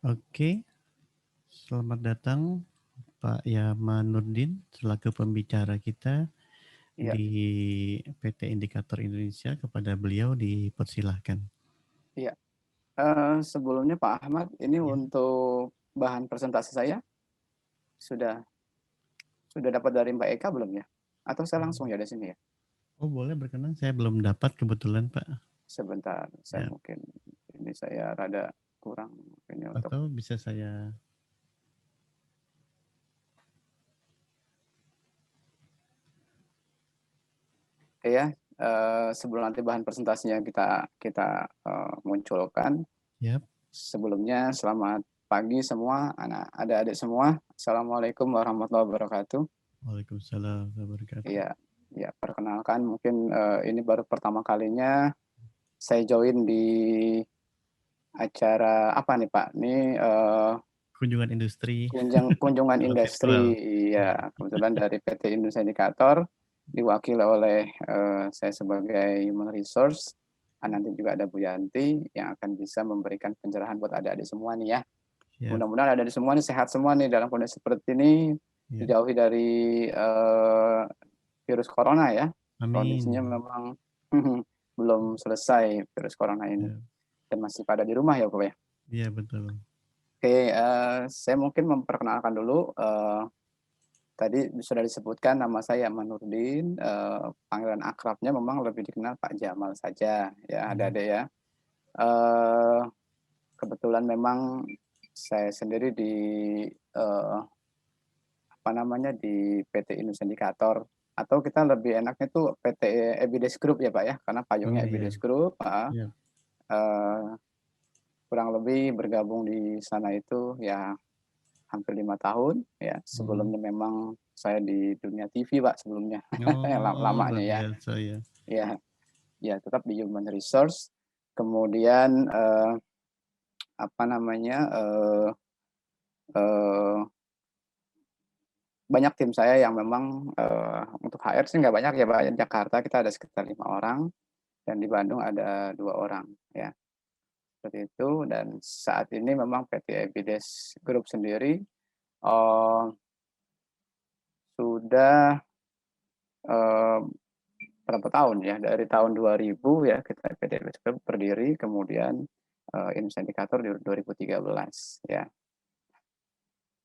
Oke, selamat datang Pak Yaman Nurdin selaku pembicara kita Iya, di PT Indikator Indonesia. Kepada beliau dipersilahkan. iya. Sebelumnya Pak Ahmad, ini Ya. untuk bahan presentasi saya sudah dapat dari Mbak Eka belum ya? Atau saya langsung ya dari sini ya? Oh boleh berkenan, saya belum dapat kebetulan Pak. Sebentar, saya Ya. mungkin ini saya rada kurang ini untuk Atau bisa saya. ya. Sebelum nanti bahan presentasinya kita munculkan. Yap. Sebelumnya selamat pagi semua adik-adik semua. Assalamualaikum warahmatullahi wabarakatuh. Waalaikumsalam warahmatullahi wabarakatuh. Iya, ya perkenalkan mungkin ini baru pertama kalinya saya join di acara apa nih Pak? Ini Kunjungan industri kunjungan secara industri. virtual. Ya. Iya, kebetulan dari PT Indonesia Indikator diwakili oleh saya sebagai Human Resource. Nanti juga ada Bu Yanti yang akan bisa memberikan pencerahan buat adik-adik semua nih ya. Yap. Mudah-mudahan adik-adik semua nih sehat semua nih dalam kondisi seperti ini, Ya. dijauhi dari virus corona ya. Kondisinya Amin. memang belum selesai virus corona ini Ya. dan masih pada di rumah ya Pak ya. Iya betul. Oke, saya mungkin memperkenalkan dulu. Tadi sudah disebutkan nama saya Manurdin. Panggilan akrabnya memang lebih dikenal Pak Jamal saja ya, adik-adik ya. Kebetulan memang saya sendiri di di PT Indonesia Indikator, atau kita lebih enaknya tuh PT Ebides Group ya Pak ya, karena Oh payungnya iya. Ebides Group. Ya. Kurang lebih bergabung di sana itu ya hampir 5 tahun ya. Sebelumnya memang saya di dunia TV Pak sebelumnya. Oh Lamanya luar ya. biasa ya. Ya, ya tetap di Human Resource. Kemudian eh, banyak tim saya yang memang untuk HR sih nggak banyak ya Pak. Di Jakarta kita ada sekitar 5 orang dan di Bandung ada 2 orang ya. Seperti itu, dan saat ini memang PT Ebides Group sendiri sudah berapa tahun ya, dari tahun 2000 ya kita PT Ebides Group berdiri, kemudian Indonesia Indikator di 2013 ya.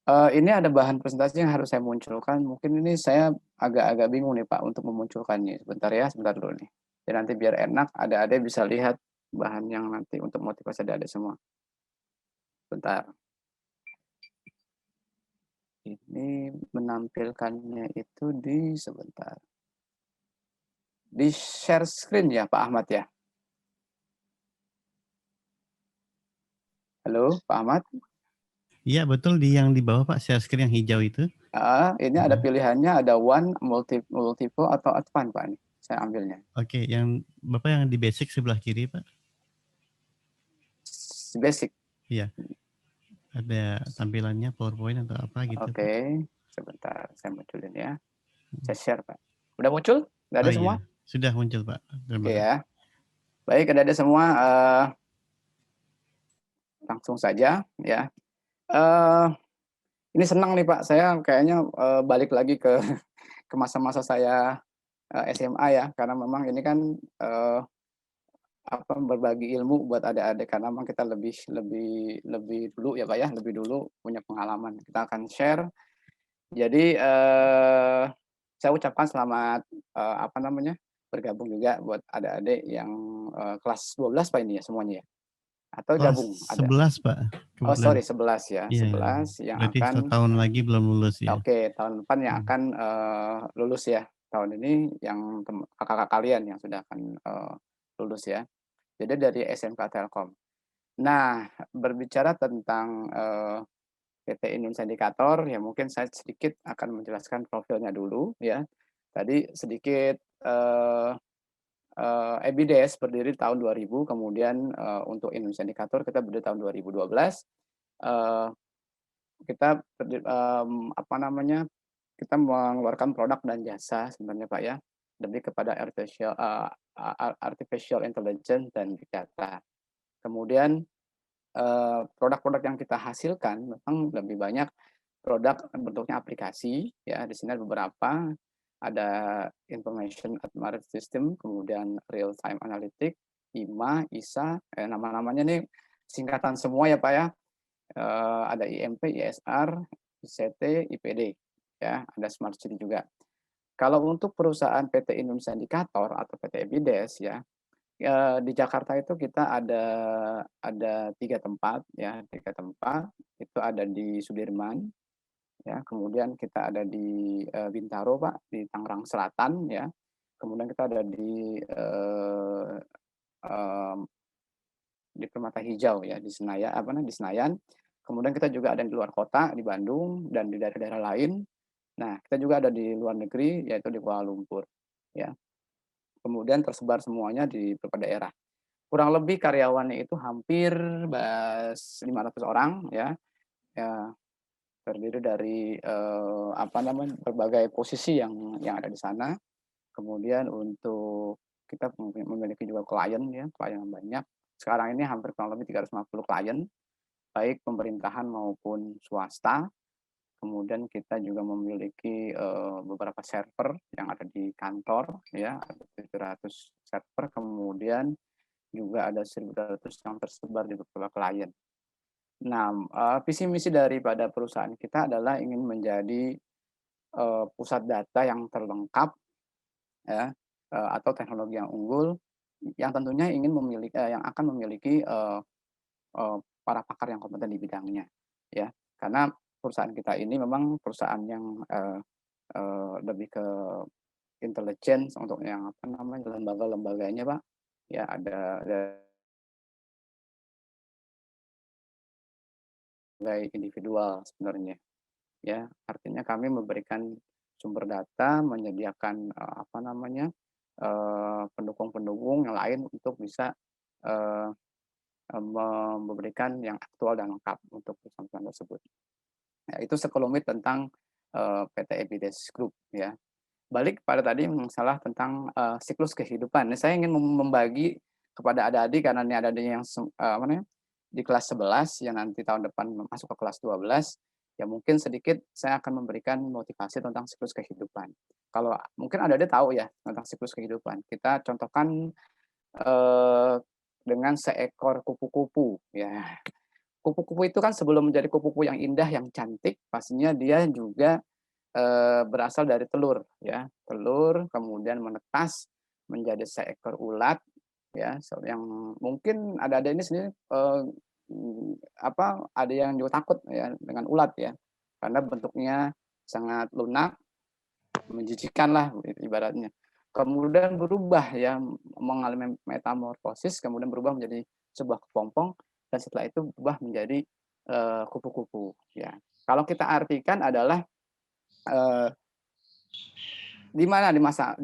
Ini ada bahan presentasi yang harus saya munculkan. Mungkin ini saya agak-agak bingung nih Pak untuk memunculkannya. Sebentar ya, sebentar dulu nih. Dan nanti biar enak, adik-adik bisa lihat bahan yang nanti untuk motivasi adik-adik semua. Bentar. Ini menampilkannya itu sebentar. Di share screen ya Pak Ahmad ya. Halo Pak Ahmad. Iya betul, yang di bawah Pak, share screen yang hijau itu. Ini ada pilihannya, ada one, multiple atau advance Pak. Ini saya ambilnya. Oke, yang Bapak yang di basic sebelah kiri Pak. Basic. Iya. Ada tampilannya PowerPoint atau apa gitu Pak. Oke, sebentar saya munculin ya. Saya share Pak. Udah muncul? Udah Oh ada semua? iya, sudah muncul Pak. Terima Oke kasih. ya. Baik, ada semua. Langsung saja ya. Ini senang nih Pak, saya kayaknya balik lagi ke ke masa-masa saya SMA ya, karena memang ini kan berbagi ilmu buat adik-adik, karena memang kita lebih lebih lebih dulu ya Pak ya, lebih dulu punya pengalaman. Kita akan share. Jadi saya ucapkan selamat bergabung juga buat adik-adik yang kelas 12 Pak ini ya semuanya ya? Atau Kelas gabung ada? 11 Pak, Oh kebetulan. sorry, 11 ya, Iya, 11 yang berarti akan setahun lagi belum lulus ya. oke, tahun depan yang Hmm. akan lulus ya. Tahun ini yang kakak-kakak kalian yang sudah akan lulus ya. Jadi dari SMK Telkom. Nah, berbicara tentang PT Indonesia Indikator, ya mungkin saya sedikit akan menjelaskan profilnya dulu ya. Tadi sedikit Ebides berdiri tahun 2000, kemudian untuk Indonesia Indikator kita berdiri tahun 2012. kita apa namanya, kita mengeluarkan produk dan jasa sebenarnya Pak ya, lebih kepada artificial intelligence dan big data. Kemudian, produk-produk yang kita hasilkan memang lebih banyak produk bentuknya aplikasi ya, di sini ada beberapa, ada information advanced system, kemudian real time analytic, IMA, ISA, nama-namanya nih singkatan semua ya Pak ya, ada IMP, ISR, ICT, IPD, ya, ada smart city juga. Kalau untuk perusahaan PT Indonesia Indikator atau PT Ebides ya, di Jakarta itu kita ada 3 tempat ya, 3 tempat, itu ada di Sudirman, ya, kemudian kita ada di, Bintaro Pak, di Tangerang Selatan ya, kemudian kita ada di, mmm, di Permata Hijau ya, di di Senayan, kemudian kita juga ada di luar kota, di Bandung dan di daerah-daerah lain. Nah, kita juga ada di luar negeri, yaitu di Kuala Lumpur, ya. Kemudian tersebar semuanya di beberapa daerah. Kurang lebih karyawannya itu hampir 500 orang ya, ya terdiri dari, apa namanya, berbagai posisi yang ada di sana. Kemudian untuk kita memiliki juga klien ya, klien yang banyak. Sekarang ini hampir kurang lebih 350 klien, baik pemerintahan maupun swasta. Kemudian kita juga memiliki, beberapa server yang ada di kantor ya, ada 700 server, kemudian juga ada 1.200 yang tersebar di beberapa klien. Nah, visi misi daripada perusahaan kita adalah ingin menjadi, pusat data yang terlengkap ya, atau teknologi yang unggul, yang tentunya yang akan memiliki, para pakar yang kompeten di bidangnya, ya. Karena perusahaan kita ini memang perusahaan yang, lebih ke intelijen untuk yang apa namanya, lembaga-lembaganya, Pak. Ya ada dari individual sebenarnya, ya. Artinya kami memberikan sumber data, menyediakan, apa namanya, pendukung-pendukung yang lain untuk bisa, eee memberikan yang aktual dan lengkap untuk perusahaan tersebut. Ya, itu sekelumit tentang, PT Ebides Group ya. Balik pada tadi masalah tentang, siklus kehidupan. Nah, saya ingin membagi kepada adik-adik karena ini adik-adik yang apa namanya, di kelas 11 yang nanti tahun depan masuk ke kelas 12, ya mungkin sedikit saya akan memberikan motivasi tentang siklus kehidupan. Kalau mungkin adik-adik tahu ya tentang siklus kehidupan. Kita contohkan, eee, dengan seekor kupu-kupu ya. Kupu-kupu itu kan sebelum menjadi kupu-kupu yang indah, yang cantik, pastinya dia juga, berasal dari telur ya, telur kemudian menetas menjadi seekor ulat ya, yang mungkin ada ini sendiri, apa, ada yang juga takut ya dengan ulat ya, karena bentuknya sangat lunak, menjijikkan lah ibaratnya. Kemudian berubah ya, mengalami metamorfosis, kemudian berubah menjadi sebuah kepompong, dan setelah itu berubah menjadi, kupu-kupu ya. Kalau kita artikan adalah, eee di masa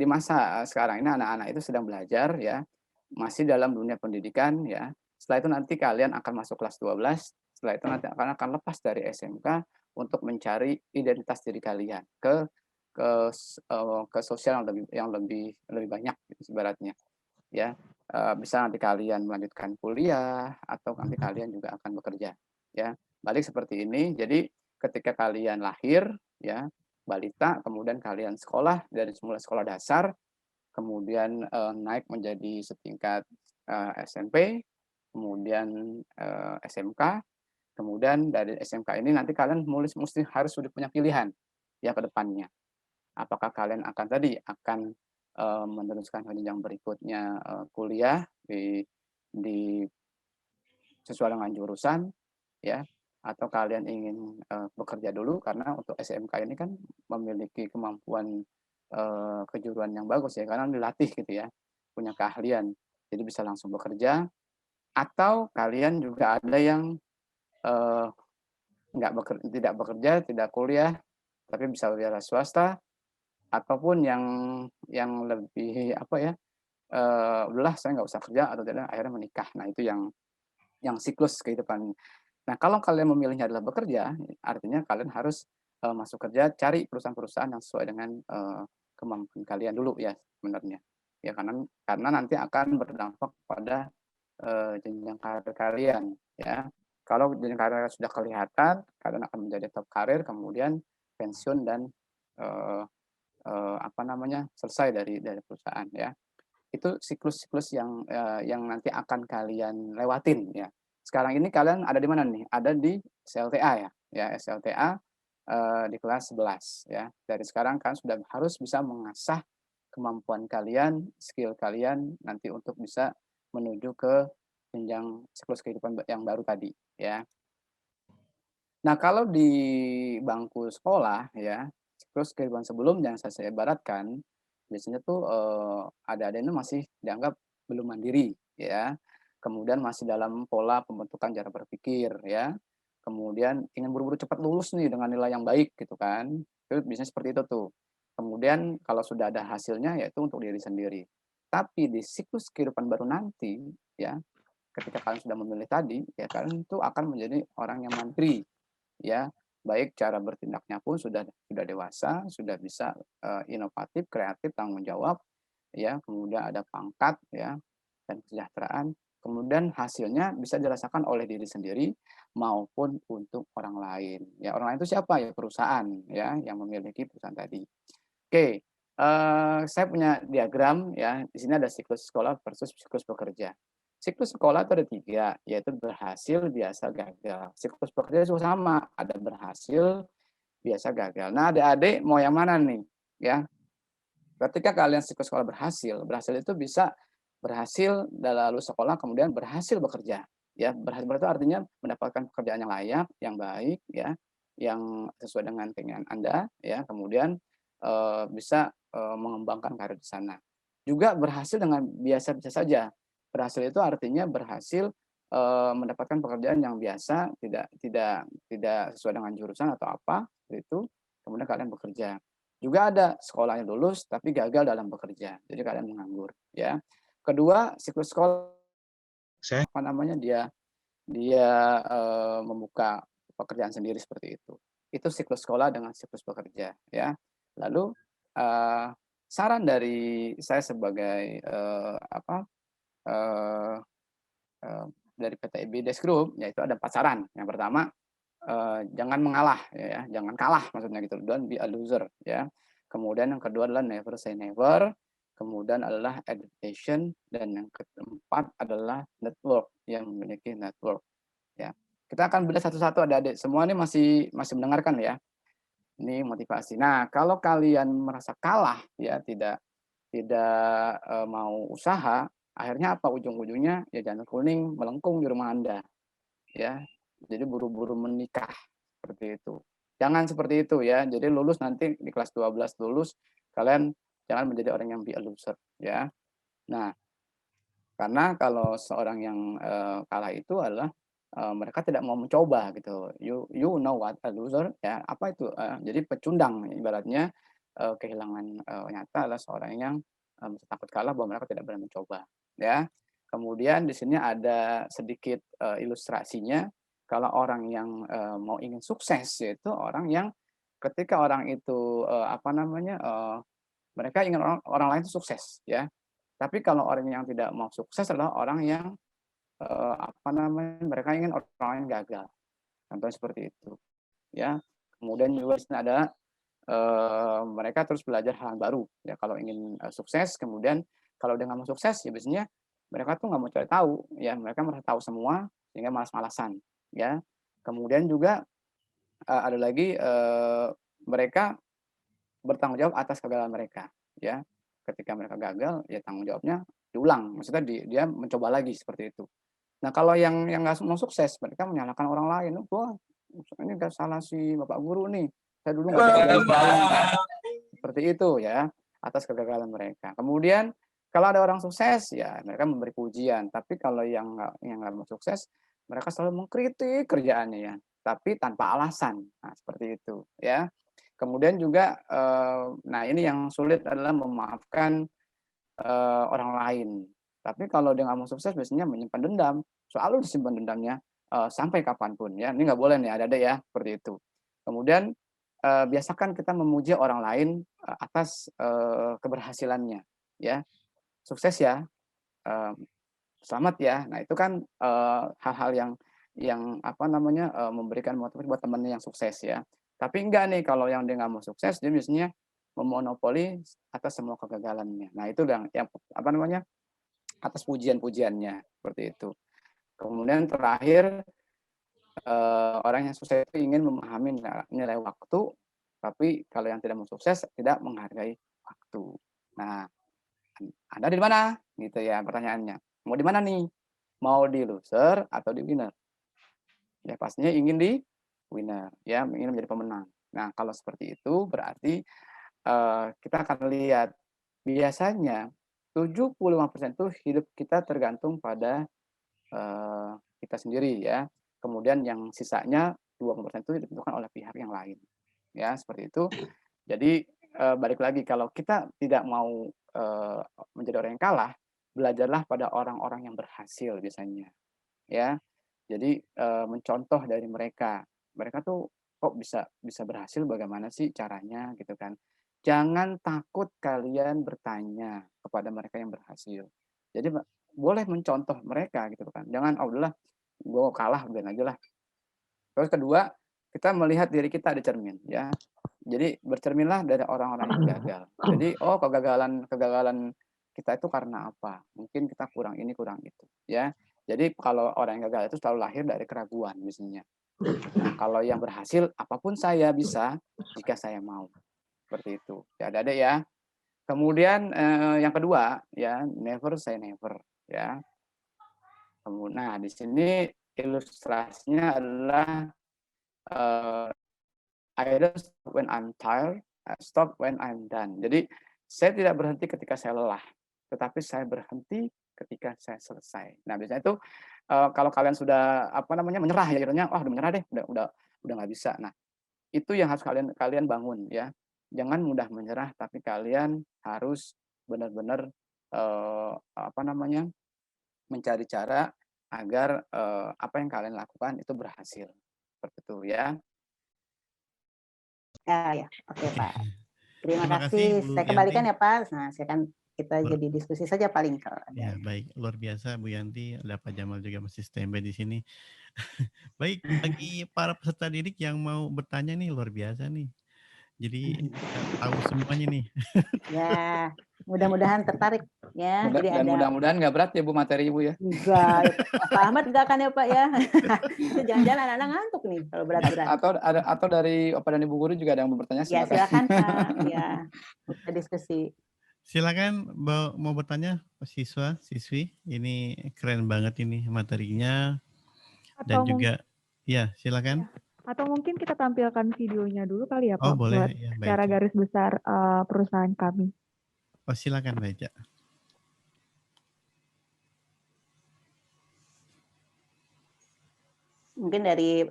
sekarang ini anak-anak itu sedang belajar ya, masih dalam dunia pendidikan ya. Setelah itu nanti kalian akan masuk kelas 12, setelah itu nanti akan lepas dari SMK untuk mencari identitas diri kalian ke sosial yang lebih lebih banyak gitu ibaratnya ya. Bisa nanti kalian melanjutkan kuliah atau nanti kalian juga akan bekerja ya. Balik seperti ini, jadi ketika kalian lahir ya, balita, kemudian kalian sekolah dari semula sekolah dasar, kemudian, naik menjadi setingkat, SMP, kemudian, SMK, kemudian dari SMK ini nanti kalian harus sudah punya pilihan ya ke depannya. Apakah kalian akan meneruskan ke jenjang berikutnya, kuliah di sesuai dengan jurusan ya, atau kalian ingin, bekerja dulu karena untuk SMK ini kan memiliki kemampuan, kejuruan yang bagus ya, karena dilatih gitu ya, punya keahlian. Jadi bisa langsung bekerja, atau kalian juga ada yang, eee, tidak bekerja, tidak kuliah, tapi bisa wira swasta, ataupun yang lebih apa ya, udahlah saya nggak usah kerja atau tidak, akhirnya menikah. Nah itu yang siklus kehidupan. Nah, kalau kalian memilihnya adalah bekerja, artinya kalian harus, masuk kerja, cari perusahaan-perusahaan yang sesuai dengan, kemampuan kalian dulu ya sebenarnya. Ya karena nanti akan berdampak pada, jenjang karir kalian ya. Kalau jenjang karir sudah kelihatan, kalian akan menjadi top karir, kemudian pensiun dan, eee apa namanya, selesai dari perusahaan ya. Itu siklus-siklus yang nanti akan kalian lewatin ya. Sekarang ini kalian ada di mana nih? Ada di SLTA ya? Ya SLTA, di kelas 11 ya. Dari sekarang kalian sudah harus bisa mengasah kemampuan kalian, skill kalian nanti untuk bisa menuju ke jenjang siklus kehidupan yang baru tadi ya. Nah, kalau di bangku sekolah ya, terus kehidupan sebelum yang saya ibaratkan, biasanya tuh, adik-adik ini masih dianggap belum mandiri ya, kemudian masih dalam pola pembentukan cara berpikir ya, kemudian ingin buru-buru cepat lulus nih dengan nilai yang baik gitu kan, itu biasanya seperti itu tuh. Kemudian kalau sudah ada hasilnya, yaitu untuk diri sendiri. Tapi di siklus kehidupan baru nanti ya, ketika kalian sudah memilih tadi, ya kalian itu akan menjadi orang yang mandiri. Ya, baik cara bertindaknya pun sudah dewasa, sudah bisa, inovatif, kreatif, tanggung jawab, ya, kemudian ada pangkat, ya, dan kesejahteraan, kemudian hasilnya bisa dirasakan oleh diri sendiri maupun untuk orang lain. Ya, orang lain itu siapa? Ya perusahaan, ya, yang memiliki perusahaan tadi. Oke, saya punya diagram ya, di sini ada siklus sekolah versus siklus bekerja. Siklus sekolah itu ada 3, yaitu berhasil, biasa, gagal. Siklus bekerja juga sama, ada berhasil, biasa, gagal. Nah, adik-adik mau yang mana nih? Ya, ketika kalian siklus sekolah berhasil, berhasil itu bisa berhasil lalu sekolah kemudian berhasil bekerja. Ya, berhasil itu artinya mendapatkan pekerjaan yang layak, yang baik, ya, yang sesuai dengan keinginan Anda, ya, kemudian bisa mengembangkan karir di sana. Juga berhasil dengan biasa-biasa saja. Berhasil itu artinya berhasil mendapatkan pekerjaan yang biasa, tidak tidak sesuai dengan jurusan atau apa, itu, kemudian kalian bekerja. Juga ada sekolahnya lulus tapi gagal dalam bekerja, jadi kalian menganggur, ya. Kedua, siklus sekolah, Saya apa namanya, dia dia, membuka pekerjaan sendiri seperti itu. Itu siklus sekolah dengan siklus bekerja, ya. Lalu, eee, saran dari saya sebagai, apa, eee eee, dari PT IBDS Group, yaitu ada 4 saran. Yang pertama, jangan mengalah ya, jangan kalah maksudnya gitu, don't be a loser ya. Kemudian yang kedua adalah never say never, kemudian adalah education, dan yang keempat adalah network, yang memiliki network ya. Kita akan bedah satu-satu adik-adik, semua ini masih masih mendengarkan ya, ini motivasi. Nah, kalau kalian merasa kalah ya, tidak, mau usaha, akhirnya apa ujung-ujungnya? Ya janur kuning melengkung di rumah Anda. Ya, jadi buru-buru menikah, seperti itu. Jangan seperti itu ya, jadi lulus nanti di kelas 12 lulus, kalian jangan menjadi orang yang be a loser, ya. Nah, karena kalau seorang yang, kalah itu adalah, mereka tidak mau mencoba gitu. You know what a loser ya, apa itu, jadi pecundang ibaratnya, kehilangan, nyata adalah seorang yang, takut kalah bahwa mereka tidak berani mencoba, ya. Kemudian di sini ada sedikit, ilustrasinya, kalau orang yang, mau ingin sukses, yaitu orang yang ketika orang itu, apa namanya, mereka ingin orang orang lain itu sukses, ya. Tapi kalau orang yang tidak mau sukses adalah orang yang, apa namanya, mereka ingin orang lain gagal, contohnya seperti itu, ya. Kemudian juga di sini ada, mereka terus belajar hal baru, ya kalau ingin, sukses, kemudian kalau dia nggak mau sukses, ya biasanya mereka tuh nggak mau cari tahu, ya mereka merasa tahu semua, sehingga malas-malasan, ya. Kemudian juga, ada lagi, mereka bertanggung jawab atas kegagalan mereka, ya. Ketika mereka gagal, ya tanggung jawabnya diulang, maksudnya dia mencoba lagi, seperti itu. Nah, kalau yang nggak mau sukses, mereka menyalahkan orang lain, "Wah, ini nggak salah si bapak guru nih, saya dulu nggak bisa gaul nih." Seperti itu ya, atas kegagalan mereka. Kemudian kalau ada orang sukses, ya mereka memberi pujian, tapi kalau yang nggak mau sukses, mereka selalu mengkritik kerjaannya ya, tapi tanpa alasan. Nah, seperti itu ya. Kemudian juga, nah ini yang sulit adalah memaafkan, orang lain. Tapi kalau dia nggak mau sukses biasanya menyimpan dendam, selalu disimpan dendamnya, sampai kapanpun ya. Ini nggak boleh nih adik-adik ya, seperti itu. Kemudian, biasakan kita memuji orang lain, atas, keberhasilannya ya. "Sukses ya," eee, "Selamat ya." Nah itu kan, hal-hal yang apa namanya, memberikan motivasi buat temennya yang sukses ya. Tapi enggak nih kalau yang dia nggak mau sukses, dia biasanya memonopoli atas semua kegagalannya. Nah itu yang apa namanya, atas pujian-pujiannya, seperti itu. Kemudian terakhir, orang yang sukses itu ingin memahami nilai waktu, tapi kalau yang tidak mau sukses tidak menghargai waktu. Nah, Anda di mana? Gitu ya pertanyaannya. Mau di mana nih? Mau di loser atau di winner? Ya pastinya ingin di winner, ya ingin menjadi pemenang. Nah kalau seperti itu berarti, kita akan lihat biasanya 75% tuh hidup kita tergantung pada, kita sendiri ya. Kemudian yang sisanya 20% itu ditentukan oleh pihak yang lain, ya seperti itu. Jadi, balik lagi kalau kita tidak mau, menjadi orang yang kalah, belajarlah pada orang-orang yang berhasil biasanya, ya. Jadi, mencontoh dari mereka. Mereka tuh kok bisa bisa berhasil bagaimana sih caranya gitu kan. Jangan takut kalian bertanya kepada mereka yang berhasil. Jadi boleh mencontoh mereka gitu kan. Jangan, "Ah udahlah, gue kalah, biarin aja lah." Terus kedua, kita melihat diri kita di cermin ya. Jadi bercerminlah dari orang-orang yang gagal. Jadi, oh kegagalan kegagalan kita itu karena apa? Mungkin kita kurang ini, kurang itu, ya. Jadi kalau orang yang gagal itu selalu lahir dari keraguan biasanya. Nah, kalau yang berhasil, apapun saya bisa jika saya mau. Seperti itu. Ya adik-adik ya. Kemudian, yang kedua ya, never say never ya. Nah, di sini ilustrasinya adalah, eee I don't stop when I'm tired, I stop when I'm done. Jadi, saya tidak berhenti ketika saya lelah, tetapi saya berhenti ketika saya selesai. Nah, biasanya itu, kalau kalian sudah, apa namanya, menyerah ya akhirnya, "Wah, udah menyerah deh, udah nggak bisa." Nah, itu yang harus kalian kalian bangun ya. Jangan mudah menyerah, tapi kalian harus benar-benar, apa namanya, mencari cara agar, apa yang kalian lakukan itu berhasil. Seperti itu ya. Ya, oke Pak. Terima Terima kasih kasih. Bu Saya kembalikan Yanti. ya Pak. Nah, kita Luar jadi diskusi saja paling ke Ya, baik. Luar biasa Bu Yanti, ada Pak Jamal juga masih standby di sini. Baik, bagi para peserta didik yang mau bertanya nih luar biasa nih. Jadi tahu semuanya nih. Ya, mudah-mudahan tertarik ya. Jadi Dan ada mudah-mudahan nggak berat ya Bu materi Ibu ya. enggak, Pak Ahmad enggak kan ya Pak ya? Itu jangan-jangan anak-anak ngantuk nih kalau berat-berat. Atau dari Bapak dan Ibu guru juga ada yang mau bertanya Ya, silakan. silakan Pak. Ya, kita diskusi. Silakan mau bertanya siswa, siswi. Ini keren banget ini materinya dan Atau juga ya, silakan. atau mungkin kita tampilkan videonya dulu kali ya Oh, Pak, boleh. buat Ya, baik. secara garis besar perusahaan kami. Oh, silakan Baca. Mungkin dari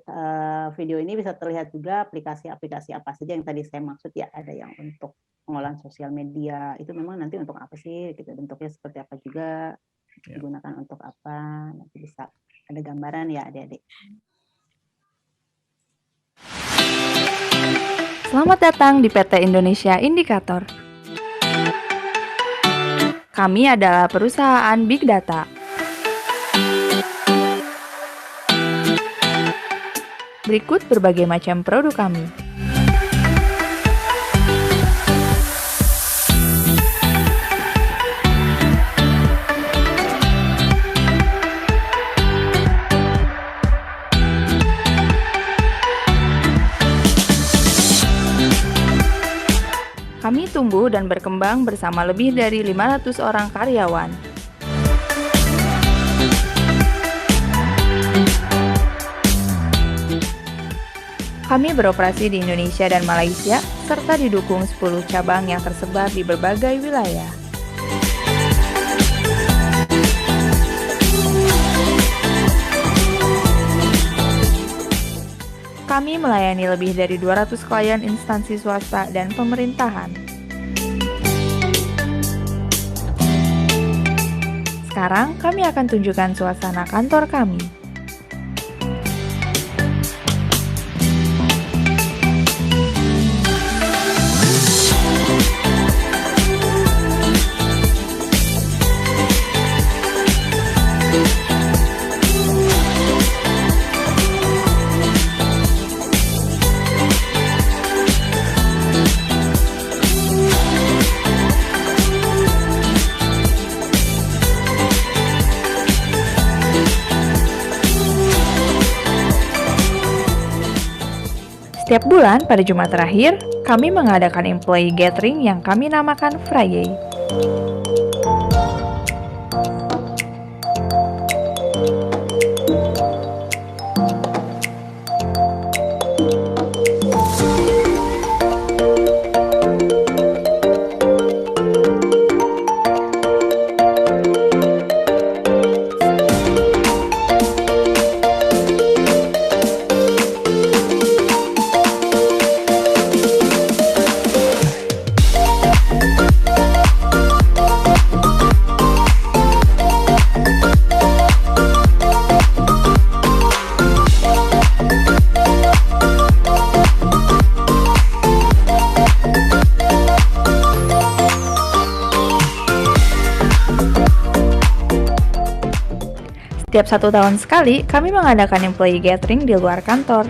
video ini bisa terlihat juga aplikasi-aplikasi apa saja yang tadi saya maksud ya. Ada yang untuk pengolahan sosial media, itu memang nanti untuk apa sih? Gitu, bentuknya seperti apa juga, digunakan untuk apa? Nanti bisa ada gambaran ya adik-adik. Selamat datang di PT Indonesia Indikator. Kami adalah perusahaan Big Data. Berikut berbagai macam produk kami. Kami tumbuh dan berkembang bersama lebih dari 500 orang karyawan. Kami beroperasi di Indonesia dan Malaysia, serta didukung 10 cabang yang tersebar di berbagai wilayah. Kami melayani lebih dari 200 klien instansi swasta dan pemerintahan. Sekarang kami akan tunjukkan suasana kantor kami. Setiap bulan pada Jumat terakhir, kami mengadakan employee gathering yang kami namakan Friday. Setiap 1 tahun sekali, kami mengadakan employee gathering di luar kantor.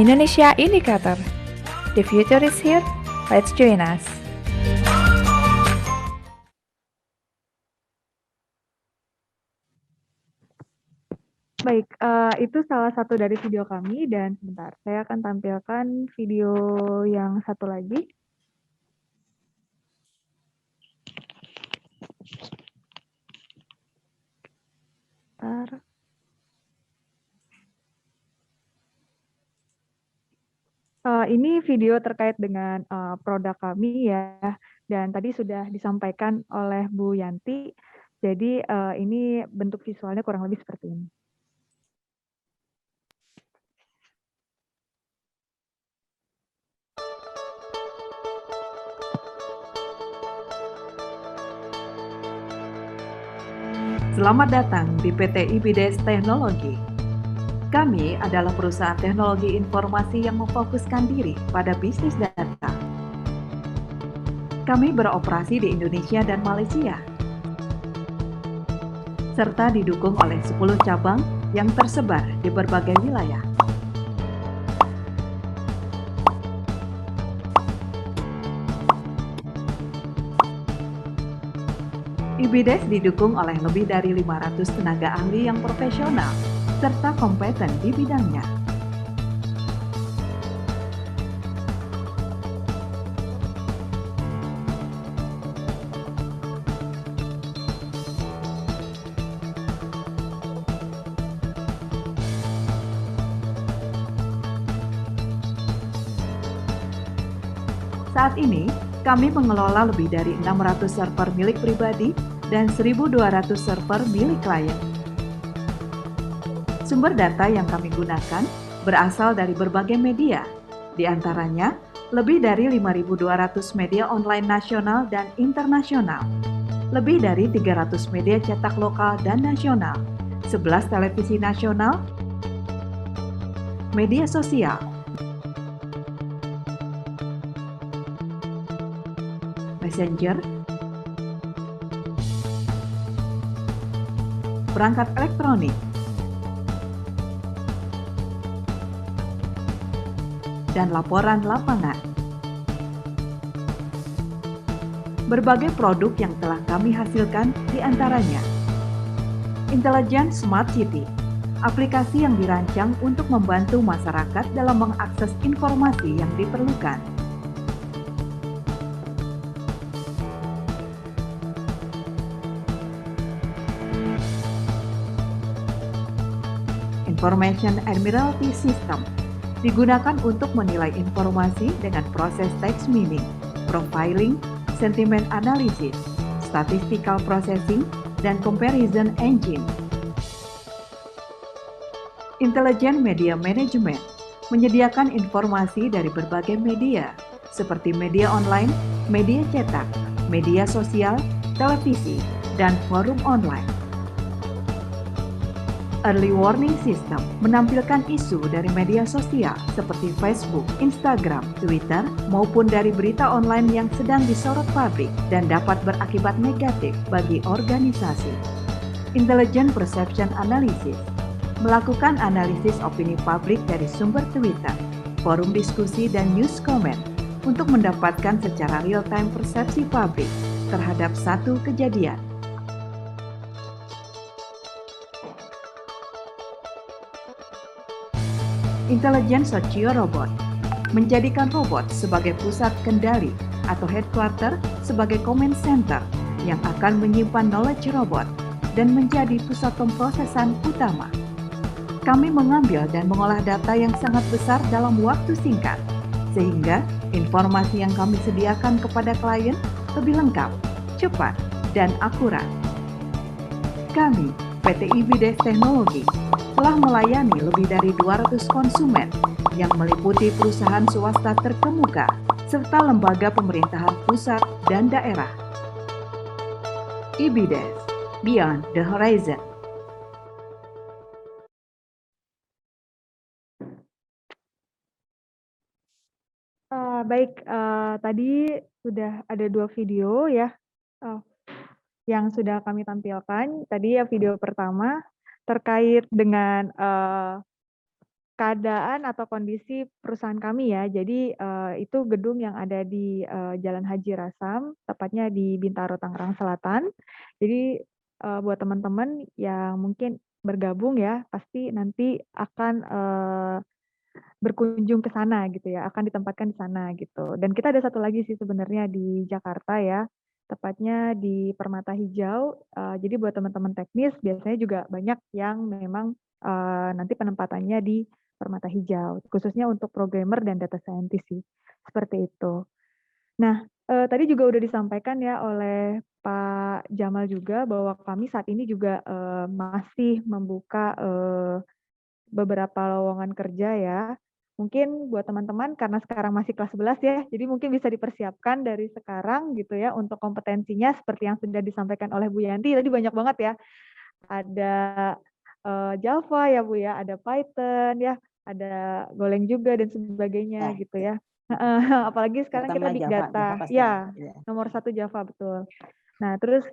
Indonesia Indicator. The future is here. Let's join us. Baik, itu salah satu dari video kami dan sebentar, saya akan tampilkan video yang satu lagi. Bentar. ini video terkait dengan produk kami ya, dan tadi sudah disampaikan oleh Bu Yanti. Jadi ini bentuk visualnya kurang lebih seperti ini. Selamat datang di PT Ibides Teknologi. Kami adalah perusahaan teknologi informasi yang memfokuskan diri pada bisnis data. Kami beroperasi di Indonesia dan Malaysia, serta didukung oleh 10 cabang yang tersebar di berbagai wilayah. Ibides didukung oleh lebih dari 500 tenaga ahli yang profesional serta kompeten di bidangnya. Saat ini, kami mengelola lebih dari 600 server milik pribadi dan 1.200 server milik klien. Sumber data yang kami gunakan berasal dari berbagai media, di antaranya lebih dari 5.200 media online nasional dan internasional, lebih dari 300 media cetak lokal dan nasional, 11 televisi nasional, media sosial, messenger, perangkat elektronik, dan laporan lapangan. Berbagai produk yang telah kami hasilkan diantaranya Intelligent Smart City, aplikasi yang dirancang untuk membantu masyarakat dalam mengakses informasi yang diperlukan. Information Admiralty System digunakan untuk menilai informasi dengan proses text meaning, profiling, sentiment analysis, statistical processing, dan comparison engine. Intelligent Media Management menyediakan informasi dari berbagai media, seperti media online, media cetak, media sosial, televisi, dan forum online. Early Warning System menampilkan isu dari media sosial seperti Facebook, Instagram, Twitter, maupun dari berita online yang sedang disorot publik dan dapat berakibat negatif bagi organisasi. Intelligent Perception Analysis melakukan analisis opini publik dari sumber Twitter, forum diskusi, dan news comment untuk mendapatkan secara real-time persepsi publik terhadap satu kejadian. Intelligent Socio-Robot menjadikan robot sebagai pusat kendali atau headquarter sebagai command center yang akan menyimpan knowledge robot dan menjadi pusat pemrosesan utama. Kami mengambil dan mengolah data yang sangat besar dalam waktu singkat, sehingga informasi yang kami sediakan kepada klien lebih lengkap, cepat, dan akurat. Kami, PT Ibides Teknologi, telah melayani lebih dari 200 konsumen yang meliputi perusahaan swasta terkemuka serta lembaga pemerintahan pusat dan daerah. Ibides, Beyond the Horizon. Baik, tadi sudah ada 2 video ya, yang sudah kami tampilkan. Tadi ya video pertama terkait dengan keadaan atau kondisi perusahaan kami ya. Jadi itu gedung yang ada di Jalan Haji Rasam, tepatnya di Bintaro, Tangerang Selatan. Jadi buat teman-teman yang mungkin bergabung ya, pasti nanti akan berkunjung ke sana gitu ya, akan ditempatkan di sana gitu. Dan kita ada satu lagi sih sebenarnya di Jakarta ya, tepatnya di Permata Hijau. Jadi buat teman-teman teknis biasanya juga banyak yang memang nanti penempatannya di permata hijau, khususnya untuk programmer dan data scientist sih, seperti itu. Nah, tadi juga udah disampaikan ya oleh Pak Jamal juga bahwa kami saat ini juga, masih membuka, beberapa lowongan kerja ya. Mungkin buat teman-teman karena sekarang masih kelas 11 ya, jadi mungkin bisa dipersiapkan dari sekarang gitu ya untuk kompetensinya seperti yang sudah disampaikan oleh Bu Yanti tadi banyak banget ya. Ada, Java ya Bu ya, ada Python ya, ada Golang juga dan sebagainya gitu Iya. ya. Heeh, apalagi sekarang kita Terutama big Java data. pasti Ya, ya. nomor 1 Java betul. Nah terus,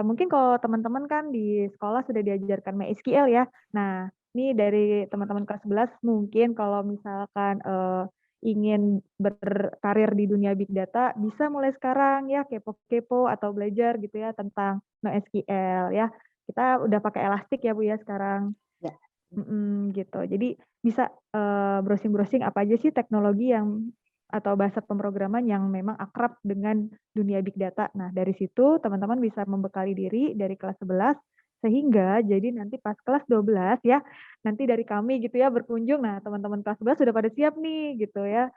mungkin kalau teman-teman kan di sekolah sudah diajarkan MySQL ya. Nah, ini dari teman-teman kelas 11 mungkin kalau misalkan, ingin berkarir di dunia big data bisa mulai sekarang ya kepo-kepo atau belajar gitu ya tentang NoSQL ya. Kita udah pakai Elastic ya Bu ya sekarang. Ya. Gitu. Jadi bisa, browsing-browsing apa aja sih teknologi yang atau bahasa pemrograman yang memang akrab dengan dunia big data. Nah, dari situ teman-teman bisa membekali diri dari kelas 11 sehingga jadi nanti pas kelas 12 ya, nanti dari kami gitu ya berkunjung, nah teman-teman kelas 11 sudah pada siap nih gitu ya,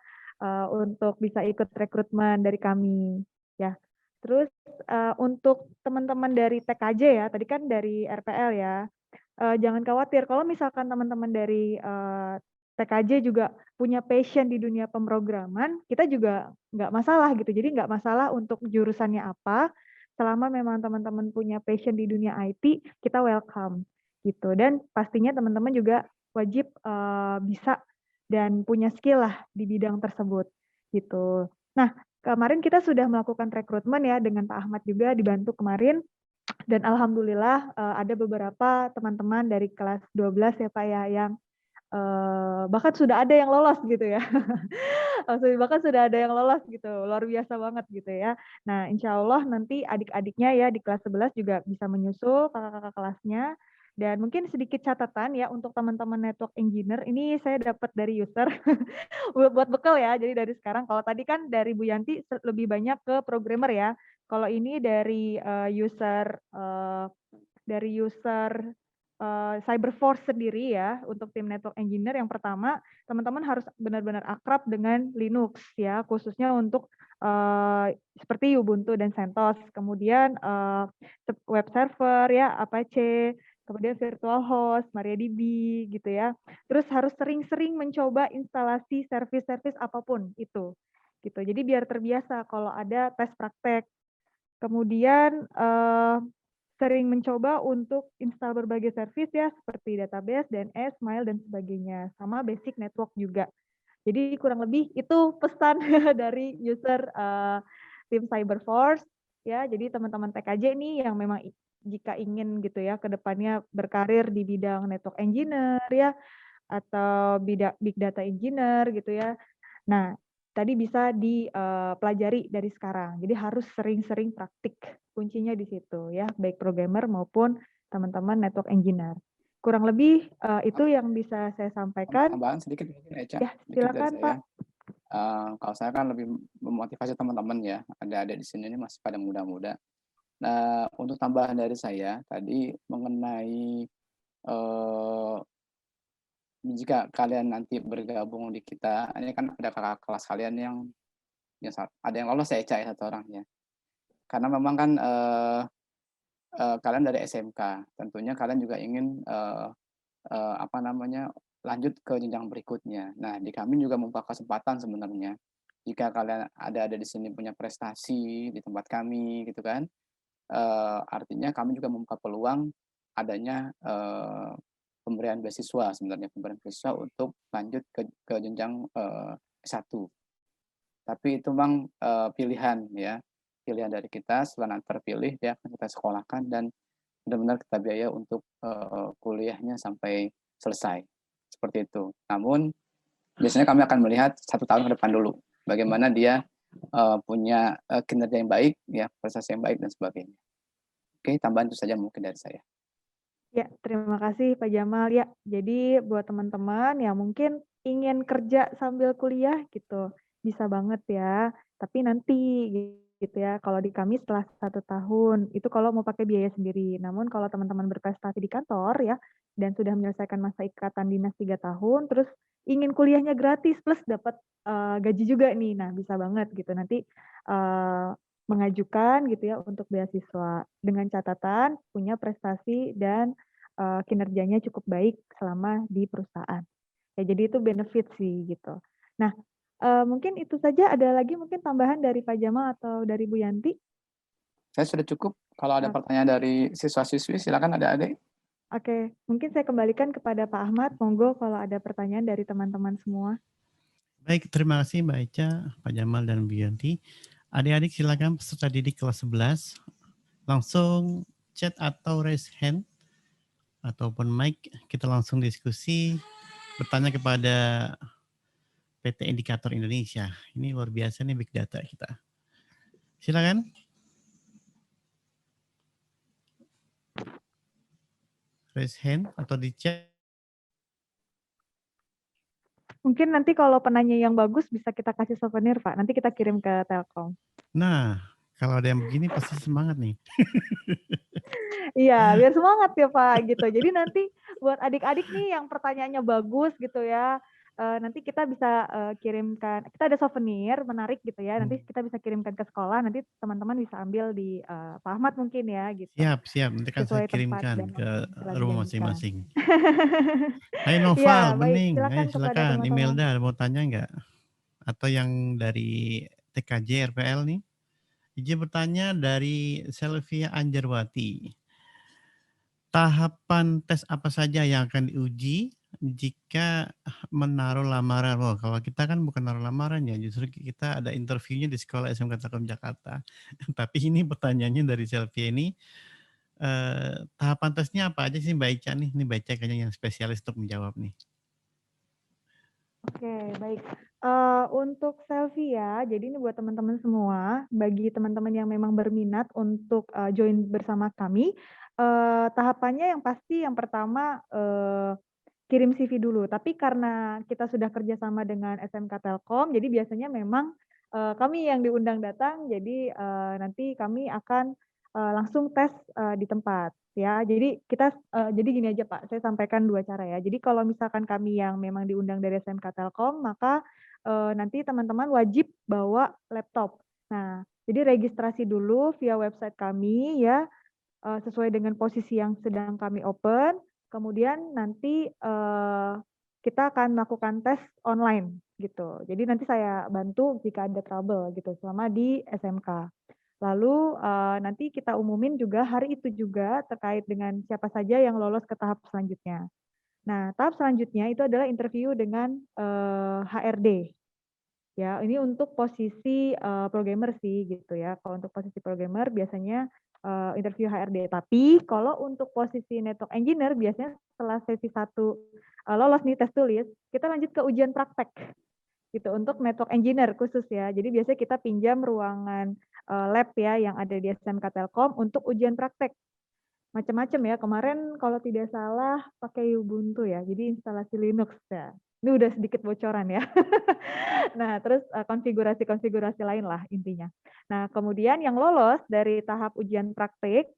untuk bisa ikut rekrutmen dari kami, ya. Terus, untuk teman-teman dari TKJ ya, tadi kan dari RPL ya, jangan khawatir kalau misalkan teman-teman dari, TKJ juga punya passion di dunia pemrograman, kita juga nggak masalah gitu. Jadi nggak masalah untuk jurusannya apa, selama memang teman-teman punya passion di dunia IT, kita welcome gitu. Dan pastinya teman-teman juga wajib, bisa dan punya skill lah di bidang tersebut gitu. Nah, kemarin kita sudah melakukan rekrutmen ya dengan Pak Ahmad juga dibantu kemarin dan alhamdulillah, ada beberapa teman-teman dari kelas 12 ya Pak ya yang, bahkan sudah ada yang lolos gitu ya. Bahkan sudah ada yang lolos gitu, luar biasa banget gitu ya. Nah, insya Allah nanti adik-adiknya ya di kelas 11 juga bisa menyusul kakak-kakak kelasnya. Dan mungkin sedikit catatan ya untuk teman-teman network engineer, ini saya dapat dari user, buat bekal ya. Jadi dari sekarang, kalau tadi kan dari Bu Yanti lebih banyak ke programmer ya. Kalau ini dari user Cyberforce sendiri ya, untuk tim network engineer yang pertama, teman-teman harus benar-benar akrab dengan Linux ya, khususnya untuk seperti Ubuntu dan CentOS. Kemudian web server ya, Apache, kemudian virtual host, MariaDB gitu ya. Terus harus sering-sering mencoba instalasi service-service apapun itu. Gitu. Jadi biar terbiasa kalau ada tes praktek. Kemudian sering mencoba untuk install berbagai service ya, seperti database, DNS, mail, dan sebagainya. Sama basic network juga. Jadi kurang lebih itu pesan dari user tim Cyberforce ya. Jadi teman-teman TKJ nih yang memang jika ingin gitu ya ke depannya berkarir di bidang network engineer ya atau big data engineer gitu ya. Nah, tadi bisa dipelajari dari sekarang. Jadi harus sering-sering praktik. Kuncinya di situ ya, baik programmer maupun teman-teman network engineer. Kurang lebih itu yang bisa saya sampaikan. Tambahan sedikit mungkin Eca, Ya, sedikit dari silakan saya. Pak. Kalau saya kan lebih memotivasi teman-teman ya, ada di sini ini masih pada muda-muda. Nah, untuk tambahan dari saya tadi mengenai jika kalian nanti bergabung di kita, ini kan ada kakak kelas kalian yang ada yang lolos ya Eca ya 1 orang ya. Karena memang kan kalian dari SMK, tentunya kalian juga ingin apa namanya lanjut ke jenjang berikutnya. Nah, di kami juga membuka kesempatan sebenarnya. Jika kalian ada di sini punya prestasi di tempat kami gitu kan, artinya kami juga membuka peluang adanya pemberian beasiswa sebenarnya, pemberian beasiswa untuk lanjut ke jenjang S1. Tapi itu memang pilihan ya, pilihan dari kita. Setelah nanti terpilih dia akan kita sekolahkan dan benar-benar kita biaya untuk kuliahnya sampai selesai, seperti itu. Namun biasanya kami akan melihat 1 tahun ke depan dulu, bagaimana dia punya kinerja yang baik, ya prestasi yang baik dan sebagainya. Oke, tambahan itu saja mungkin dari saya. Ya, terima kasih Pak Jamal. Ya, jadi buat teman-teman yang mungkin ingin kerja sambil kuliah gitu, bisa banget ya. Tapi nanti gitu ya, kalau di kami setelah 1 tahun, itu kalau mau pakai biaya sendiri. Namun kalau teman-teman berprestasi di kantor ya, dan sudah menyelesaikan masa ikatan dinas 3 tahun, terus ingin kuliahnya gratis plus dapat, gaji juga nih. Nah, bisa banget gitu nanti, mengajukan gitu ya untuk beasiswa, dengan catatan punya prestasi dan, kinerjanya cukup baik selama di perusahaan. Ya jadi itu benefit sih gitu. Nah, mungkin itu saja, ada lagi mungkin tambahan dari Pak Jamal atau dari Bu Yanti? Saya sudah cukup, kalau ada Ok pertanyaan dari siswa-siswi silakan Adik-adik. Oke, mungkin saya kembalikan kepada Pak Ahmad, monggo kalau ada pertanyaan dari teman-teman semua. Baik, terima kasih Mbak Eca, Pak Jamal, dan Bu Yanti. Adik-adik silakan peserta didik kelas 11 langsung chat atau raise hand ataupun mic, kita langsung diskusi, bertanya kepada PT Indikator Indonesia. Ini luar biasa nih big data kita. Silakan. Raise hand atau di chat. Mungkin nanti kalau penanya yang bagus bisa kita kasih souvenir Pak, nanti kita kirim ke Telkom. Nah, kalau ada yang begini pasti semangat nih. Iya, biar semangat ya Pak gitu. Jadi nanti buat adik-adik nih yang pertanyaannya bagus gitu ya, nanti kita bisa, kirimkan, kita ada souvenir menarik gitu ya, nanti kita bisa kirimkan ke sekolah, nanti teman-teman bisa ambil di, Pak Ahmad mungkin ya gitu, Siap, siap. Nanti kan saya sesuai tempat dan kirimkan ke waktu yang telah rumah dijanjikan. masing-masing. Hai Noval, Iya, baik, bening. Ayo silakan kepada silakan. teman-teman. Imelda mau tanya nggak? Atau yang dari TKJ RPL nih? Izin bertanya dari Selvia Anjarwati. Tahapan tes apa saja yang akan diuji jika menaruh lamaran? Wah, kalau kita kan bukan naruh lamaran ya, justru kita ada interviewnya di Sekolah SMK Telkom Jakarta. Tapi ini pertanyaannya dari Selvia ini, tahapan tesnya apa aja sih Mbak Ica nih? Ini Mbak Ica kayaknya yang spesialis untuk menjawab nih. Oke, baik. Untuk selfie ya, jadi ini buat teman-teman semua, bagi teman-teman yang memang berminat untuk, join bersama kami, tahapannya yang pasti yang pertama, kirim CV dulu. Tapi karena kita sudah kerjasama dengan SMK Telkom, jadi biasanya memang, kami yang diundang datang, jadi, nanti kami akan, langsung tes, di tempat ya. Jadi kita, jadi gini aja Pak, saya sampaikan 2 cara ya. Jadi kalau misalkan kami yang memang diundang dari SMK Telkom, maka, nanti teman-teman wajib bawa laptop. Nah, jadi registrasi dulu via website kami ya, sesuai dengan posisi yang sedang kami open, kemudian nanti, kita akan melakukan tes online gitu. Jadi nanti saya bantu jika ada trouble gitu selama di SMK. Lalu, nanti kita umumin juga hari itu juga terkait dengan siapa saja yang lolos ke tahap selanjutnya. Nah, tahap selanjutnya itu adalah interview dengan, HRD. Ya, ini untuk posisi, programmer sih gitu ya. Kalau untuk posisi programmer biasanya, interview HRD. Tapi kalau untuk posisi network engineer biasanya setelah sesi 1, lolos nih tes tulis, kita lanjut ke ujian praktek gitu untuk network engineer khusus ya. Jadi biasanya kita pinjam ruangan, lab ya yang ada di SMK Telkom untuk ujian praktek. Macam-macam ya, kemarin kalau tidak salah pakai Ubuntu ya, jadi instalasi Linux ya. Ini udah sedikit bocoran ya. Nah, terus, konfigurasi-konfigurasi lain lah intinya. Nah, kemudian yang lolos dari tahap ujian praktik,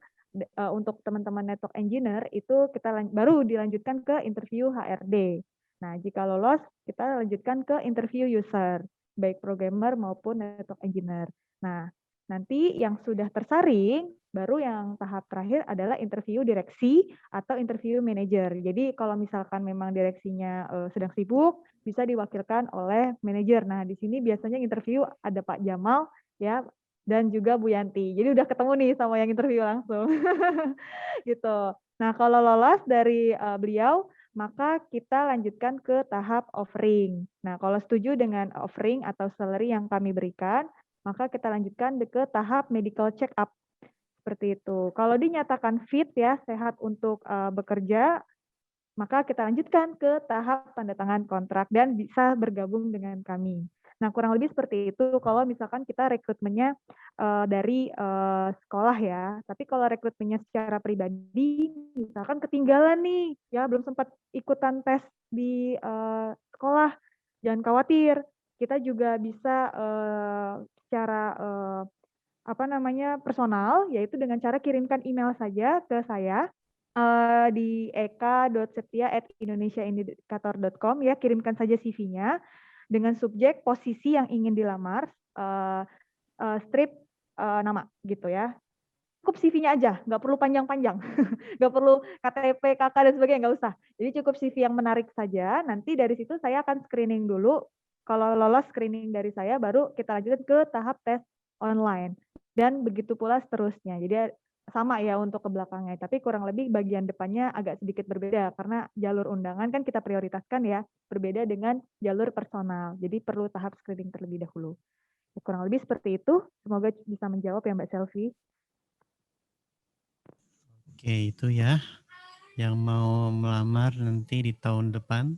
untuk teman-teman network engineer itu kita baru dilanjutkan ke interview HRD. Nah, jika lolos kita lanjutkan ke interview user, baik programmer maupun network engineer. Nah, nanti yang sudah tersaring, baru yang tahap terakhir adalah interview direksi atau interview manajer. Jadi kalau misalkan memang direksinya, sedang sibuk, bisa diwakilkan oleh manajer. Nah, di sini biasanya interview ada Pak Jamal ya, dan juga Bu Yanti. Jadi udah ketemu nih sama yang interview langsung. Gitu. Nah, kalau lolos dari, beliau, maka kita lanjutkan ke tahap offering. Nah, kalau setuju dengan offering atau salary yang kami berikan, maka kita lanjutkan ke tahap medical check up, seperti itu. Kalau dinyatakan fit ya, sehat untuk, bekerja, maka kita lanjutkan ke tahap tanda tangan kontrak dan bisa bergabung dengan kami. Nah, kurang lebih seperti itu kalau misalkan kita rekrutmennya, dari, sekolah ya. Tapi kalau rekrutmennya secara pribadi, misalkan ketinggalan nih, ya belum sempat ikutan tes di, sekolah, jangan khawatir, kita juga bisa, secara, apa namanya, personal, yaitu dengan cara kirimkan email saja ke saya, Di eka.setia@indonesiaindikator.com ya, kirimkan saja CV-nya dengan subjek posisi yang ingin dilamar, strip nama gitu ya. Cukup CV-nya aja, nggak perlu panjang-panjang, nggak perlu KTP, KK dan sebagainya, nggak usah. Jadi cukup CV yang menarik saja. Nanti dari situ saya akan screening dulu. Kalau lolos screening dari saya, baru kita lanjutkan ke tahap tes online. Dan begitu pula seterusnya. Jadi sama ya untuk ke belakangnya, tapi kurang lebih bagian depannya agak sedikit berbeda karena jalur undangan kan kita prioritaskan ya, berbeda dengan jalur personal. Jadi perlu tahap screening terlebih dahulu. Ya, kurang lebih seperti itu. Semoga bisa menjawab ya Mbak Selvi. Oke, itu ya. Yang mau melamar nanti di tahun depan.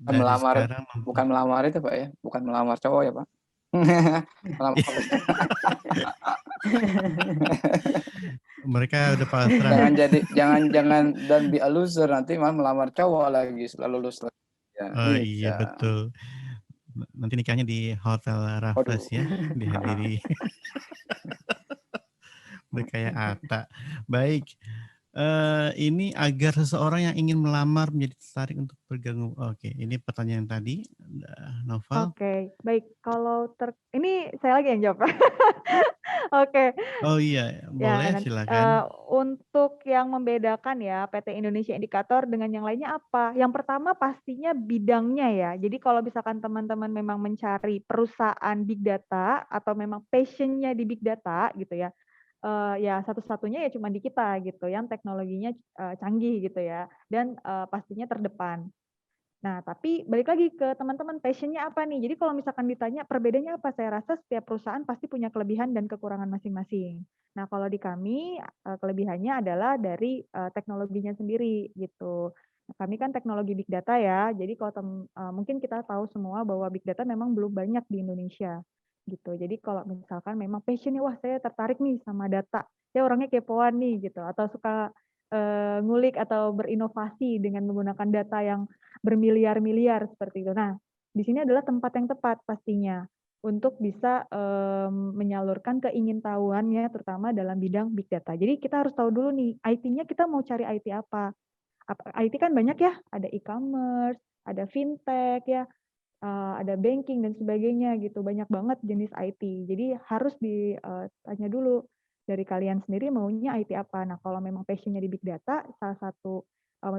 Dari Melamar, sekarang bukan melamar itu Pak ya, bukan melamar cowok ya Pak. mereka udah pasrah. jangan don't be a loser, nanti malah melamar cowok lagi setelah lulus lagi. Ya, Oh iya bisa. betul. Nanti nikahnya di Hotel Raffles ya, dihadiri. Berkayak Atta. Baik. Ini agar seseorang yang ingin melamar menjadi tertarik untuk bergabung. Oke, ini pertanyaan tadi, Noval. Oke, baik. Kalau ini saya lagi yang jawab. Oke. Oh iya, Ya, boleh silakan. untuk yang membedakan ya PT Indonesia Indikator dengan yang lainnya apa? Yang pertama pastinya bidangnya ya. Jadi kalau misalkan teman-teman memang mencari perusahaan big data atau memang passion-nya di big data gitu ya, ya satu-satunya ya cuma di kita gitu, yang teknologinya canggih gitu ya, dan pastinya terdepan. Nah, tapi balik lagi ke teman-teman, passion-nya apa nih? Jadi kalau misalkan ditanya perbedaannya apa, saya rasa setiap perusahaan pasti punya kelebihan dan kekurangan masing-masing. Nah, kalau di kami kelebihannya adalah dari teknologinya sendiri gitu. Nah, kami kan teknologi big data ya. Jadi kalau mungkin kita tahu semua bahwa big data memang belum banyak di Indonesia gitu. Jadi kalau misalkan memang passion-nya, wah saya tertarik nih sama data, saya orangnya kepoan nih gitu, atau suka ngulik atau berinovasi dengan menggunakan data yang bermiliar-miliar seperti itu. Nah, di sini adalah tempat yang tepat pastinya untuk bisa menyalurkan keingintahuannya terutama dalam bidang big data. Jadi kita harus tahu dulu nih, IT-nya kita mau cari IT apa? IT kan banyak ya, ada e-commerce, ada fintech ya, ada banking dan sebagainya gitu. Banyak banget jenis IT. Jadi harus ditanya dulu dari kalian sendiri maunya IT apa. Nah, kalau memang passion-nya di big data, salah satu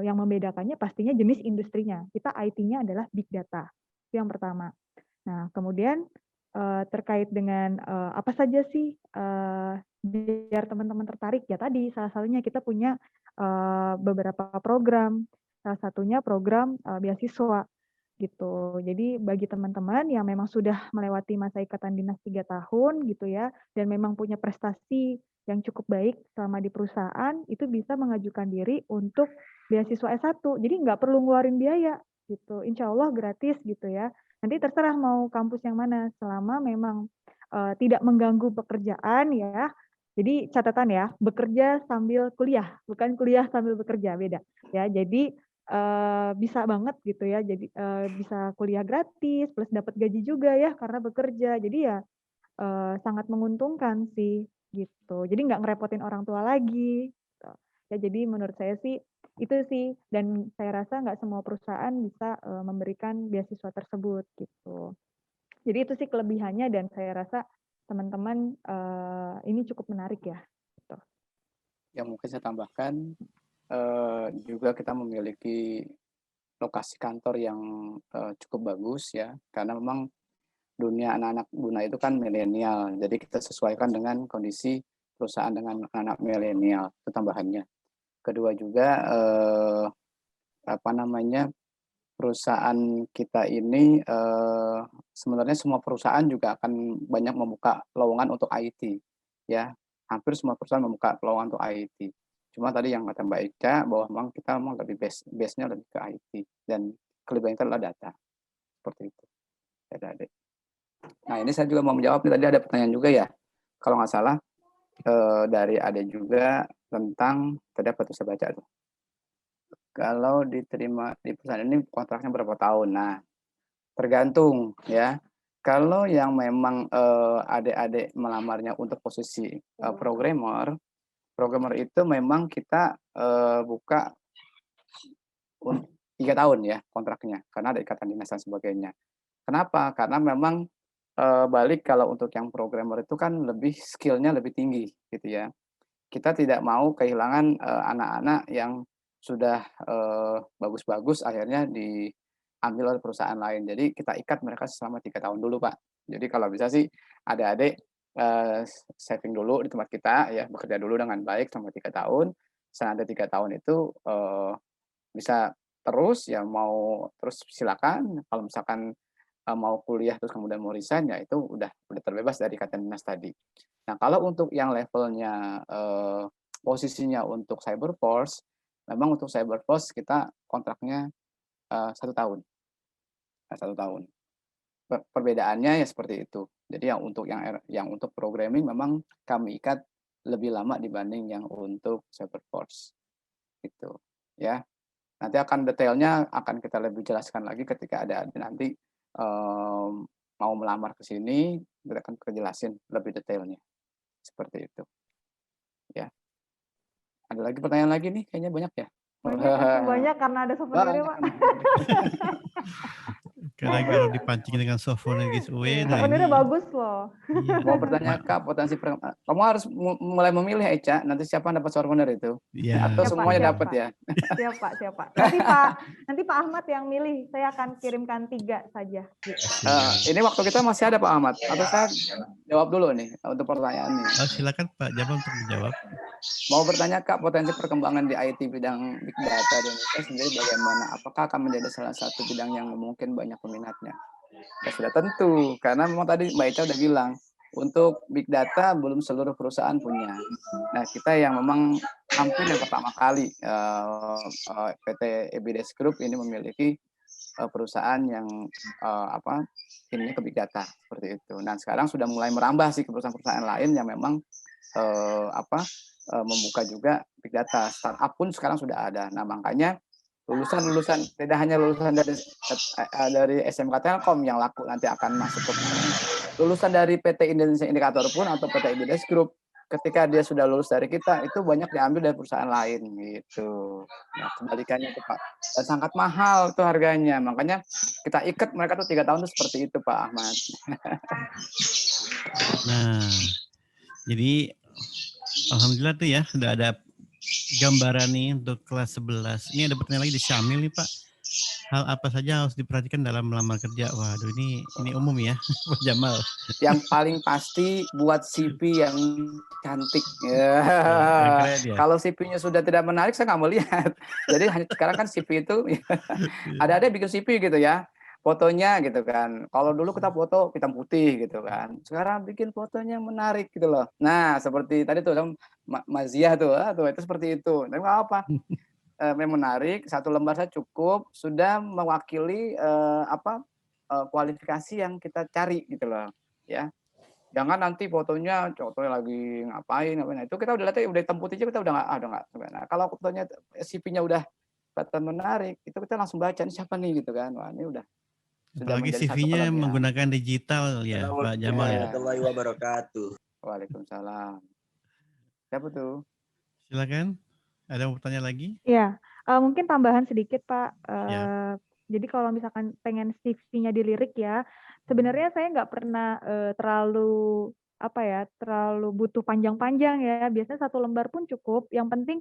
yang membedakannya pastinya jenis industrinya. Kita IT-nya adalah big data. Itu yang pertama. Nah, kemudian terkait dengan apa saja sih biar teman-teman tertarik, ya tadi salah satunya kita punya beberapa program. Salah satunya program beasiswa gitu. Jadi bagi teman-teman yang memang sudah melewati masa ikatan dinas 3 tahun gitu ya, dan memang punya prestasi yang cukup baik selama di perusahaan, itu bisa mengajukan diri untuk beasiswa S1. Jadi nggak perlu ngeluarin biaya gitu. Insya Allah gratis gitu ya. Nanti terserah mau kampus yang mana, selama memang tidak mengganggu pekerjaan ya. Jadi catatan ya, bekerja sambil kuliah, bukan kuliah sambil bekerja, beda ya. Jadi bisa banget gitu ya, jadi bisa kuliah gratis plus dapat gaji juga ya karena bekerja. Jadi ya sangat menguntungkan sih gitu. Jadi nggak ngerepotin orang tua lagi gitu. Ya jadi menurut saya sih itu sih, dan saya rasa nggak semua perusahaan bisa memberikan beasiswa tersebut gitu. Jadi itu sih kelebihannya, dan saya rasa teman-teman ini cukup menarik ya gitu. Yang mungkin saya tambahkan, juga kita memiliki lokasi kantor yang cukup bagus ya, karena memang dunia anak-anak Buna itu kan milenial, jadi kita sesuaikan dengan kondisi perusahaan dengan anak milenial, itu tambahannya. Kedua juga perusahaan kita ini sebenarnya semua perusahaan juga akan banyak membuka lowongan untuk IT ya. Hampir semua perusahaan membuka lowongan untuk IT. Cuma tadi yang kata Mbak Ica bahwa memang kita memang lebih base-nya lebih ke IT, dan kelebihan kita adalah data. Seperti itu. Adik-adik. Nah, ini saya juga mau menjawab nih, tadi ada pertanyaan juga ya. Kalau nggak salah dari adik juga tentang tadi apa tuh saya baca tuh. Kalau diterima di perusahaan ini kontraknya berapa tahun? Nah, tergantung ya. Kalau yang memang adik-adik melamarnya untuk posisi programmer, Programmer itu memang kita, buka 3 tahun ya kontraknya, karena ada ikatan dinas dan sebagainya. Kenapa? Karena memang, balik kalau untuk yang programmer itu kan lebih skill-nya lebih tinggi gitu ya. Kita tidak mau kehilangan, anak-anak yang sudah, bagus-bagus akhirnya diambil oleh perusahaan lain. Jadi kita ikat mereka selama 3 tahun dulu, Pak. Jadi kalau bisa sih adik-adik, saving dulu di tempat kita ya, bekerja dulu dengan baik selama 3 tahun. Setelah ada 3 tahun itu, bisa terus ya mau terus silakan, kalau misalkan, mau kuliah terus kemudian mau resign ya itu udah terbebas dari ikatan dinas tadi. Nah, kalau untuk yang levelnya, posisinya untuk cyber force, memang untuk cyber force kita kontraknya, 1 tahun, 1 tahun. Perbedaannya ya seperti itu. Jadi yang untuk programming memang kami ikat lebih lama dibanding yang untuk cyber force, gitu, ya. Nanti akan detailnya akan kita lebih jelaskan lagi ketika ada nanti, mau melamar ke sini, kita akan jelasin lebih detailnya, seperti itu, ya. Ada lagi pertanyaan lagi nih, kayaknya banyak ya? Banyak karena ada souvenirnya, Pak. Kadang kalau dipancing dengan souvenir giveaway, nah Souvenirnya ini bagus loh. iya. Mau bertanya Kak, potensi kamu harus mulai memilih Eca, nanti siapa yang dapat souvenir itu? Iya. Atau Siap, Pak, semuanya siap, dapat Pak. ya? Siap, Pak, siap, Pak. Nanti Pak Ahmad yang milih, saya akan kirimkan 3 saja. Gitu. Ini waktu kita masih ada Pak Ahmad, atau saya jawab dulu nih untuk pertanyaan nih. Oh, silakan Pak Jamal untuk menjawab. Mau bertanya Kak, potensi perkembangan di IT bidang big data di Indonesia sendiri bagaimana? Apakah akan menjadi salah satu bidang yang mungkin banyak peminatnya? Ya sudah tentu, karena memang tadi Mbak Eca udah bilang, untuk big data belum seluruh perusahaan punya. Nah, kita yang memang hampir yang pertama kali, PT EBDS Group ini memiliki, perusahaan yang, ininya ke big data, seperti itu. Nah, sekarang sudah mulai merambah sih ke perusahaan-perusahaan lain yang memang, membuka juga big data. Startup pun sekarang sudah ada. Nah, makanya lulusan tidak hanya lulusan dari SMK Telkom yang laku nanti akan masuk ke lulusan dari PT Indonesia Indikator pun atau PT IBDS Group, ketika dia sudah lulus dari kita itu banyak diambil dari perusahaan lain gitu. Nah, kebalikannya itu Pak. Dan sangat mahal tuh harganya. Makanya kita ikat mereka tuh 3 tahun tuh seperti itu Pak Ahmad. Nah, jadi alhamdulillah tuh ya sudah ada gambaran nih untuk kelas 11. Ini ada pertanyaan lagi di Syamil nih Pak. Hal apa saja harus diperhatikan dalam melamar kerja? Waduh ini umum ya Pak Jamal. Yang paling pasti buat CV yang cantik. Ya. Keren ya. Kalau CV-nya sudah tidak menarik saya nggak mau lihat. Jadi sekarang kan CV itu ada bikin CV gitu ya. Fotonya gitu kan. Kalau dulu kita foto hitam putih gitu kan. Sekarang bikin fotonya yang menarik gitu loh. Nah, seperti tadi tuh Mazia tuh, itu seperti itu. Tapi nggak apa. Memang menarik, 1 lembar saja cukup, sudah mewakili kualifikasi yang kita cari gitu loh, ya. Jangan nanti fotonya lagi ngapain, nah itu kita udah lihat udah hitam putih aja kita udah nggak. Nah, kalau fotonya CV-nya udah kelihatan menarik, itu kita langsung baca ini siapa nih gitu kan. Wah, ini udah Apalagi menjadi satu CV-nya kelebihan. menggunakan digital ya Pak Jamal ya. Warahmatullahi wabarakatuh. Waalaikumsalam. Siapa tuh? Silakan. Ada mau bertanya lagi? Iya, mungkin tambahan sedikit Pak. Ya. Jadi kalau misalkan pengen CV-nya dilirik ya, sebenarnya saya nggak pernah terlalu terlalu butuh panjang-panjang ya. Biasanya 1 lembar pun cukup. Yang penting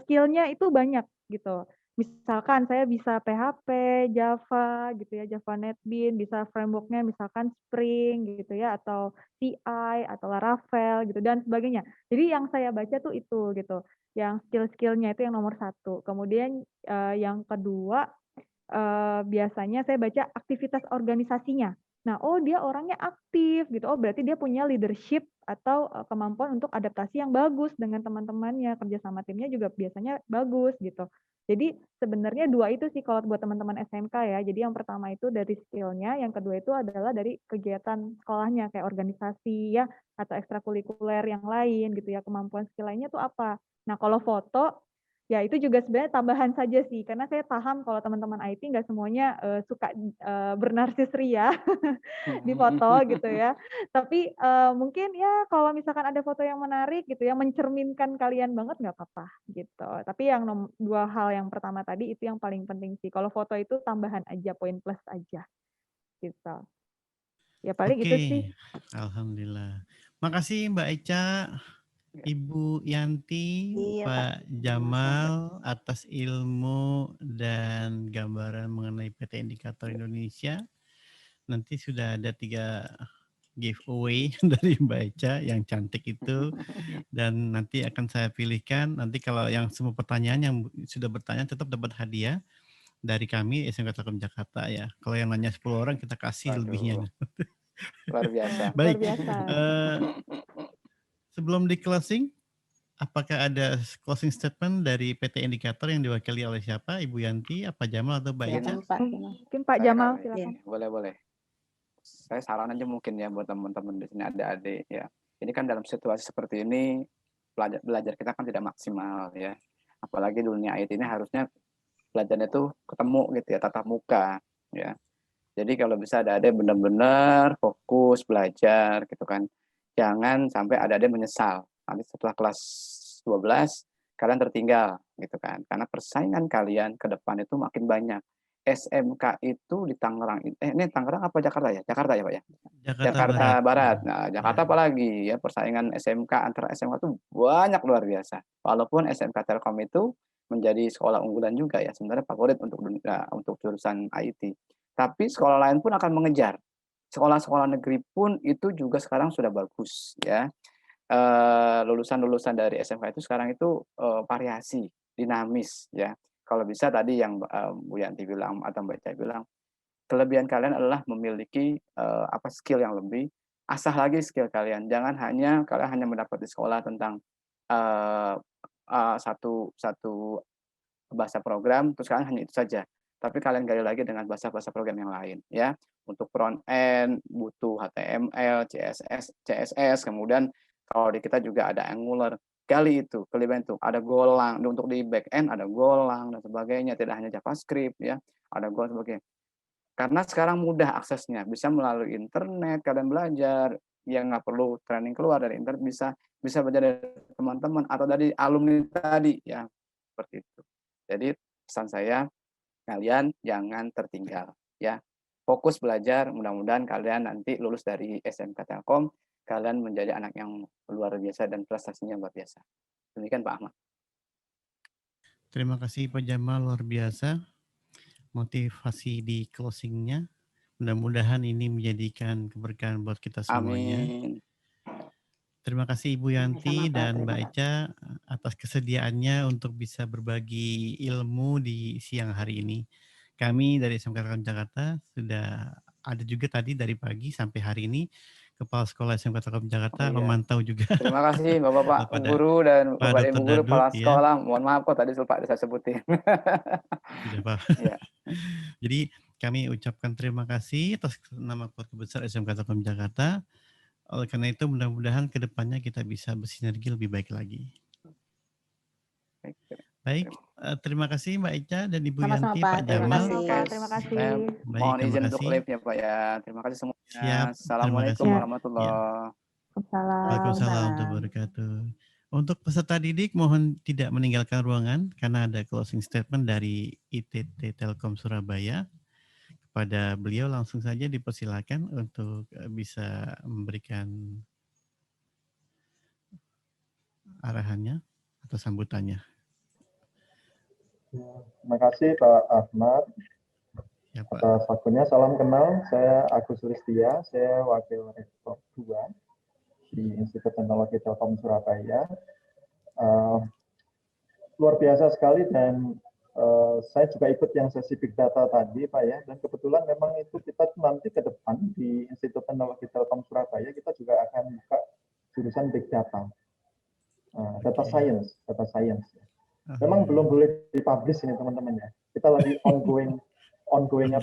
skill-nya itu banyak gitu. Misalkan saya bisa PHP, Java gitu ya, Java NetBeans, bisa framework-nya misalkan Spring gitu ya, atau CI atau Laravel gitu dan sebagainya. Jadi yang saya baca tuh itu gitu, yang skill-skill-nya itu yang nomor 1. Kemudian yang kedua biasanya saya baca aktivitas organisasinya. Nah, oh dia orangnya aktif gitu, oh berarti dia punya leadership atau kemampuan untuk adaptasi yang bagus dengan teman-temannya, kerja sama timnya juga biasanya bagus gitu. Jadi sebenarnya 2 itu sih kalau buat teman-teman SMK ya. Jadi yang pertama itu dari skill-nya, yang kedua itu adalah dari kegiatan sekolahnya kayak organisasi ya atau ekstrakurikuler yang lain gitu ya. Kemampuan skill lainnya tuh apa? Nah, kalau foto Ya itu juga sebenarnya tambahan saja sih, karena saya paham kalau teman-teman IT nggak semuanya, suka, bernarsis ria di foto gitu ya. Tapi, mungkin ya kalau misalkan ada foto yang menarik gitu ya, mencerminkan kalian banget nggak apa-apa gitu. Tapi yang 2 hal yang pertama tadi itu yang paling penting sih, kalau foto itu tambahan aja, poin plus aja gitu. Ya paling itu sih. Oke, alhamdulillah. Makasih Mbak Eca, Ya. Ibu Yanti, Iya, Pak. Pak Jamal atas ilmu dan gambaran mengenai PT Indikator Indonesia. Nanti sudah ada 3 giveaway dari Mbak Eca yang cantik itu, dan nanti akan saya pilihkan. Nanti kalau yang semua pertanyaan yang sudah bertanya tetap dapat hadiah dari kami SMK Telkom Jakarta ya. Kalau yang nanya 10 orang kita kasih lebihnya. Waduh, luar biasa. Luar Baik, biasa. sebelum di closing, apakah ada closing statement dari PT Indikator yang diwakili oleh siapa? Ibu Yanti, Pak Jamal, atau Mbak Eca? Silakan Pak Jamal. Mungkin Pak Saya Jamal kali. silakan. Boleh. Saya saran aja mungkin ya buat teman-teman di sini adik-adik ya. Ini kan dalam situasi seperti ini belajar kita kan tidak maksimal ya. Apalagi dunia IT ini harusnya belajarnya itu ketemu gitu ya, tatap muka ya. Jadi kalau bisa ada benar-benar fokus belajar gitu kan. Jangan sampai ada menyesal. Nanti setelah kelas 12 kalian tertinggal gitu kan. Karena persaingan kalian ke depan itu makin banyak. SMK itu di Tangerang, ini Tangerang apa Jakarta ya? Jakarta ya Pak ya? Jakarta Barat. Nah, Jakarta apalagi ya, persaingan SMK antara SMK itu banyak luar biasa. Walaupun SMK Telkom itu menjadi sekolah unggulan juga ya, sebenarnya favorit untuk jurusan IT. Tapi sekolah lain pun akan mengejar. Sekolah-sekolah negeri pun itu juga sekarang sudah bagus ya. Lulusan-lulusan dari SMK itu sekarang itu variasi, dinamis ya. Kalau bisa tadi yang Bu Yanti bilang atau Mbak Cai bilang, kelebihan kalian adalah memiliki skill yang lebih. Asah lagi skill kalian. Jangan kalian hanya mendapat di sekolah tentang satu bahasa program, terus kalian hanya itu saja. Tapi kalian gali lagi dengan bahasa-bahasa program yang lain ya. Untuk front end butuh HTML, CSS, kemudian kalau di kita juga ada Angular. Gali itu, kelebihan itu. Ada Golang, untuk di back end ada Golang dan sebagainya, tidak hanya JavaScript ya, ada Golang sebagainya. Karena sekarang mudah aksesnya, bisa melalui internet kalian belajar, yang nggak perlu training keluar dari internet, bisa belajar dari teman-teman atau dari alumni tadi ya, seperti itu. Jadi pesan saya, kalian jangan tertinggal ya. Fokus belajar, mudah-mudahan kalian nanti lulus dari SMK Telkom, kalian menjadi anak yang luar biasa dan prestasinya luar biasa. Demikian Pak Ahmad. Terima kasih Pak Jamal, luar biasa motivasi di closingnya. Mudah-mudahan ini menjadikan keberkahan buat kita semuanya. Amin. Terima kasih Ibu Yanti Sama-sama, Pak. dan Terima Mbak kasih. Eca atas kesediaannya untuk bisa berbagi ilmu di siang hari ini. Kami dari SMK Telkom Jakarta sudah ada juga tadi dari pagi sampai hari ini Kepala Sekolah SMK Telkom Jakarta Iya. memantau juga. Terima kasih Bapak-Bapak Kepada guru dan Pak Bapak Dr. Ibu guru Dadut, kepala ya. sekolah. Mohon maaf kok tadi lupa saya sebutin. Tidak apa. Iya. Jadi kami ucapkan terima kasih atas nama keluarga besar SMK Telkom Jakarta. Oleh karena itu mudah-mudahan ke depannya kita bisa bersinergi lebih baik lagi. Baik, terima kasih Mbak Eca dan Ibu Sama-sama, Yanti, Pak. Pak Terima Jamal. kasih. Terima kasih. Baik, Mohon terima izin untuk kasih. live-nya Pak ya. Terima kasih semuanya. Siap, Assalamualaikum terima kasih. warahmatullahi Waalaikumsalam. Waalaikumsalam warahmatullahi wabarakatuh. Untuk peserta didik mohon tidak meninggalkan ruangan karena ada closing statement dari ITT Telkom Surabaya. Kepada beliau langsung saja dipersilakan untuk bisa memberikan arahannya atau sambutannya. Terima kasih Pak Ahmad Ya, Pak. atas waktunya. Salam kenal, saya Agus Sulistia, saya Wakil Rektor 2 di Institut Teknologi Telkom Surabaya. Luar biasa sekali dan saya juga ikut yang sesi Big Data tadi Pak ya, dan kebetulan memang itu kita nanti ke depan di Institut Teknologi Telkom Surabaya kita juga akan buka jurusan Big Data, Data Science. Memang belum boleh dipublish ini teman-teman ya. Kita lagi ongoing ongoing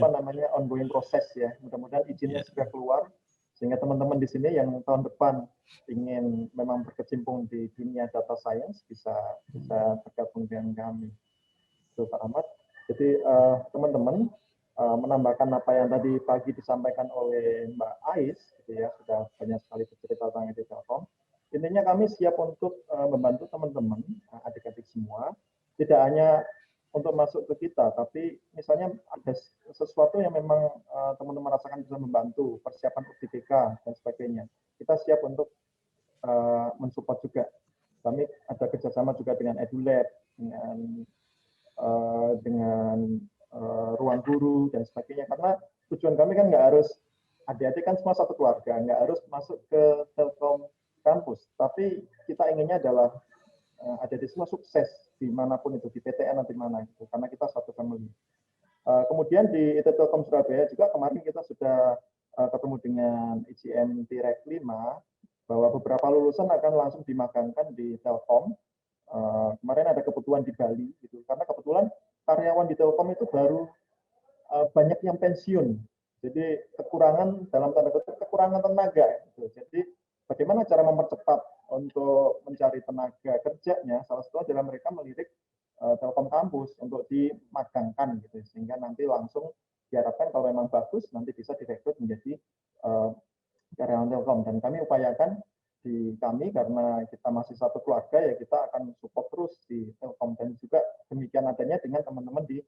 proses ya. Mudah-mudahan izinnya segera keluar Sehingga teman-teman di sini yang tahun depan ingin memang berkecimpung di dunia data science bisa bergabung dengan kami. Itu Pak Ahmad. Jadi teman-teman menambahkan apa yang tadi pagi disampaikan oleh Mbak Ais, gitu ya, sudah banyak sekali bercerita tentang IT Telkom. Intinya kami siap untuk membantu teman-teman, adik-adik semua, tidak hanya untuk masuk ke kita, tapi misalnya ada sesuatu yang memang teman-teman rasakan bisa membantu, persiapan UTBK dan sebagainya. Kita siap untuk mensupport juga. Kami ada kerjasama juga dengan EduLab, dengan ruang guru dan sebagainya. Karena tujuan kami kan nggak harus, adik-adik kan semua satu keluarga, nggak harus masuk ke Telkom kampus, tapi kita inginnya adalah adik-adik semua sukses dimanapun itu, di PTN atau di mana gitu, karena kita satu family. Kemudian di IT Telkom Surabaya juga kemarin kita sudah ketemu dengan IGM Direct 5 bahwa beberapa lulusan akan langsung dimagangkan di Telkom. Kemarin ada kebutuhan di Bali gitu, karena kebetulan karyawan di Telkom itu baru banyak yang pensiun, jadi kekurangan dalam tanda kutip kekurangan tenaga gitu. Jadi bagaimana cara mempercepat untuk mencari tenaga kerjanya, salah satu adalah mereka melirik Telkom kampus untuk dimagangkan gitu, sehingga nanti langsung diharapkan kalau memang bagus nanti bisa direkrut menjadi karyawan Telkom. Dan kami upayakan di kami karena kita masih satu keluarga ya, kita akan support terus di Telkom, dan juga demikian adanya dengan teman-teman di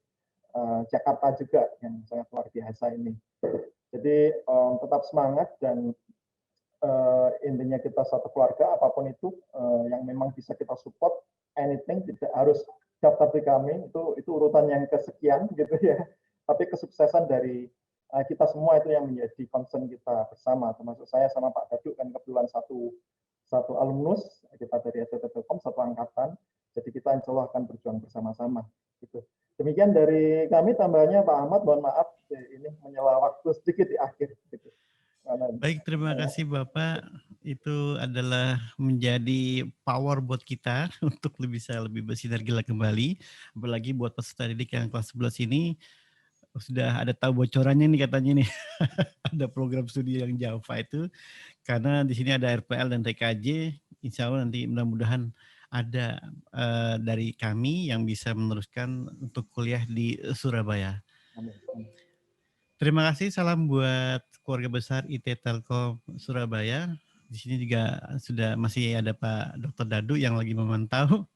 Jakarta juga yang sangat luar biasa ini. Jadi tetap semangat dan intinya kita satu keluarga, apapun itu yang memang bisa kita support, anything, tidak harus daftar di kami, itu urutan yang kesekian gitu ya. Tapi kesuksesan dari kita semua itu yang menjadi concern kita bersama, termasuk saya sama Pak Dadu kan kebetulan satu alumnus kita dari STT Telkom, satu angkatan, jadi kita insya Allah akan berjuang bersama-sama. Gitu. Demikian dari kami, tambahannya Pak Ahmad, mohon maaf ini menyela waktu sedikit di akhir. Gitu. Baik, terima kasih Bapak. Itu adalah menjadi power buat kita untuk bisa lebih bersinergi kembali. Apalagi buat peserta didik yang kelas 11 ini, sudah ada tahu bocorannya nih katanya nih. Ada program studi yang Java itu, karena di sini ada RPL dan TKJ, insya Allah nanti mudah-mudahan ada dari kami yang bisa meneruskan untuk kuliah di Surabaya. Terima kasih, salam buat keluarga besar IT Telkom Surabaya. Di sini juga sudah masih ada Pak Dr. Dadu yang lagi memantau.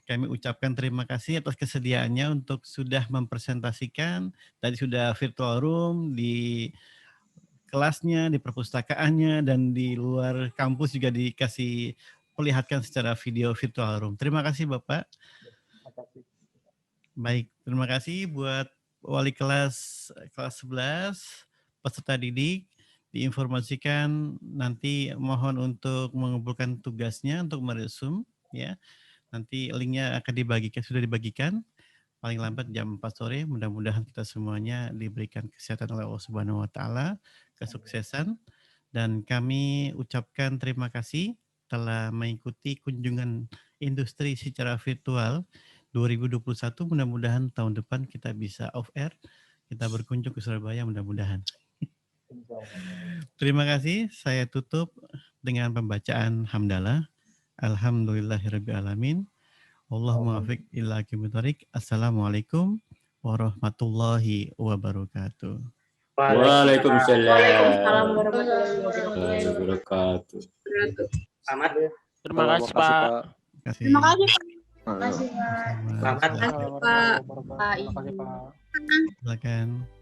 Kami ucapkan terima kasih atas kesediaannya untuk sudah mempresentasikan. Tadi sudah virtual room di kelasnya, di perpustakaannya, dan di luar kampus juga dikasih perlihatkan secara video virtual room. Terima kasih Bapak. Baik, terima kasih buat wali kelas 11, peserta didik, diinformasikan nanti mohon untuk mengumpulkan tugasnya untuk meresum ya. Nanti linknya akan dibagikan, sudah dibagikan paling lambat jam 4 sore. Mudah-mudahan kita semuanya diberikan kesehatan oleh Allah Subhanahu wa taala, kesuksesan, dan kami ucapkan terima kasih telah mengikuti kunjungan industri secara virtual 2021. Mudah-mudahan tahun depan kita bisa off air, kita berkunjung ke Surabaya mudah-mudahan. Terima kasih. Saya tutup dengan pembacaan hamdalah. Alhamdulillahirabbil alamin. Allahumma afiq ila aqimit. Assalamualaikum warahmatullahi wabarakatuh. Waalaikumsalam warahmatullahi wabarakatuh. Selamat. Terima kasih Pak. Terima kasih Pak. Selamat. Silakan.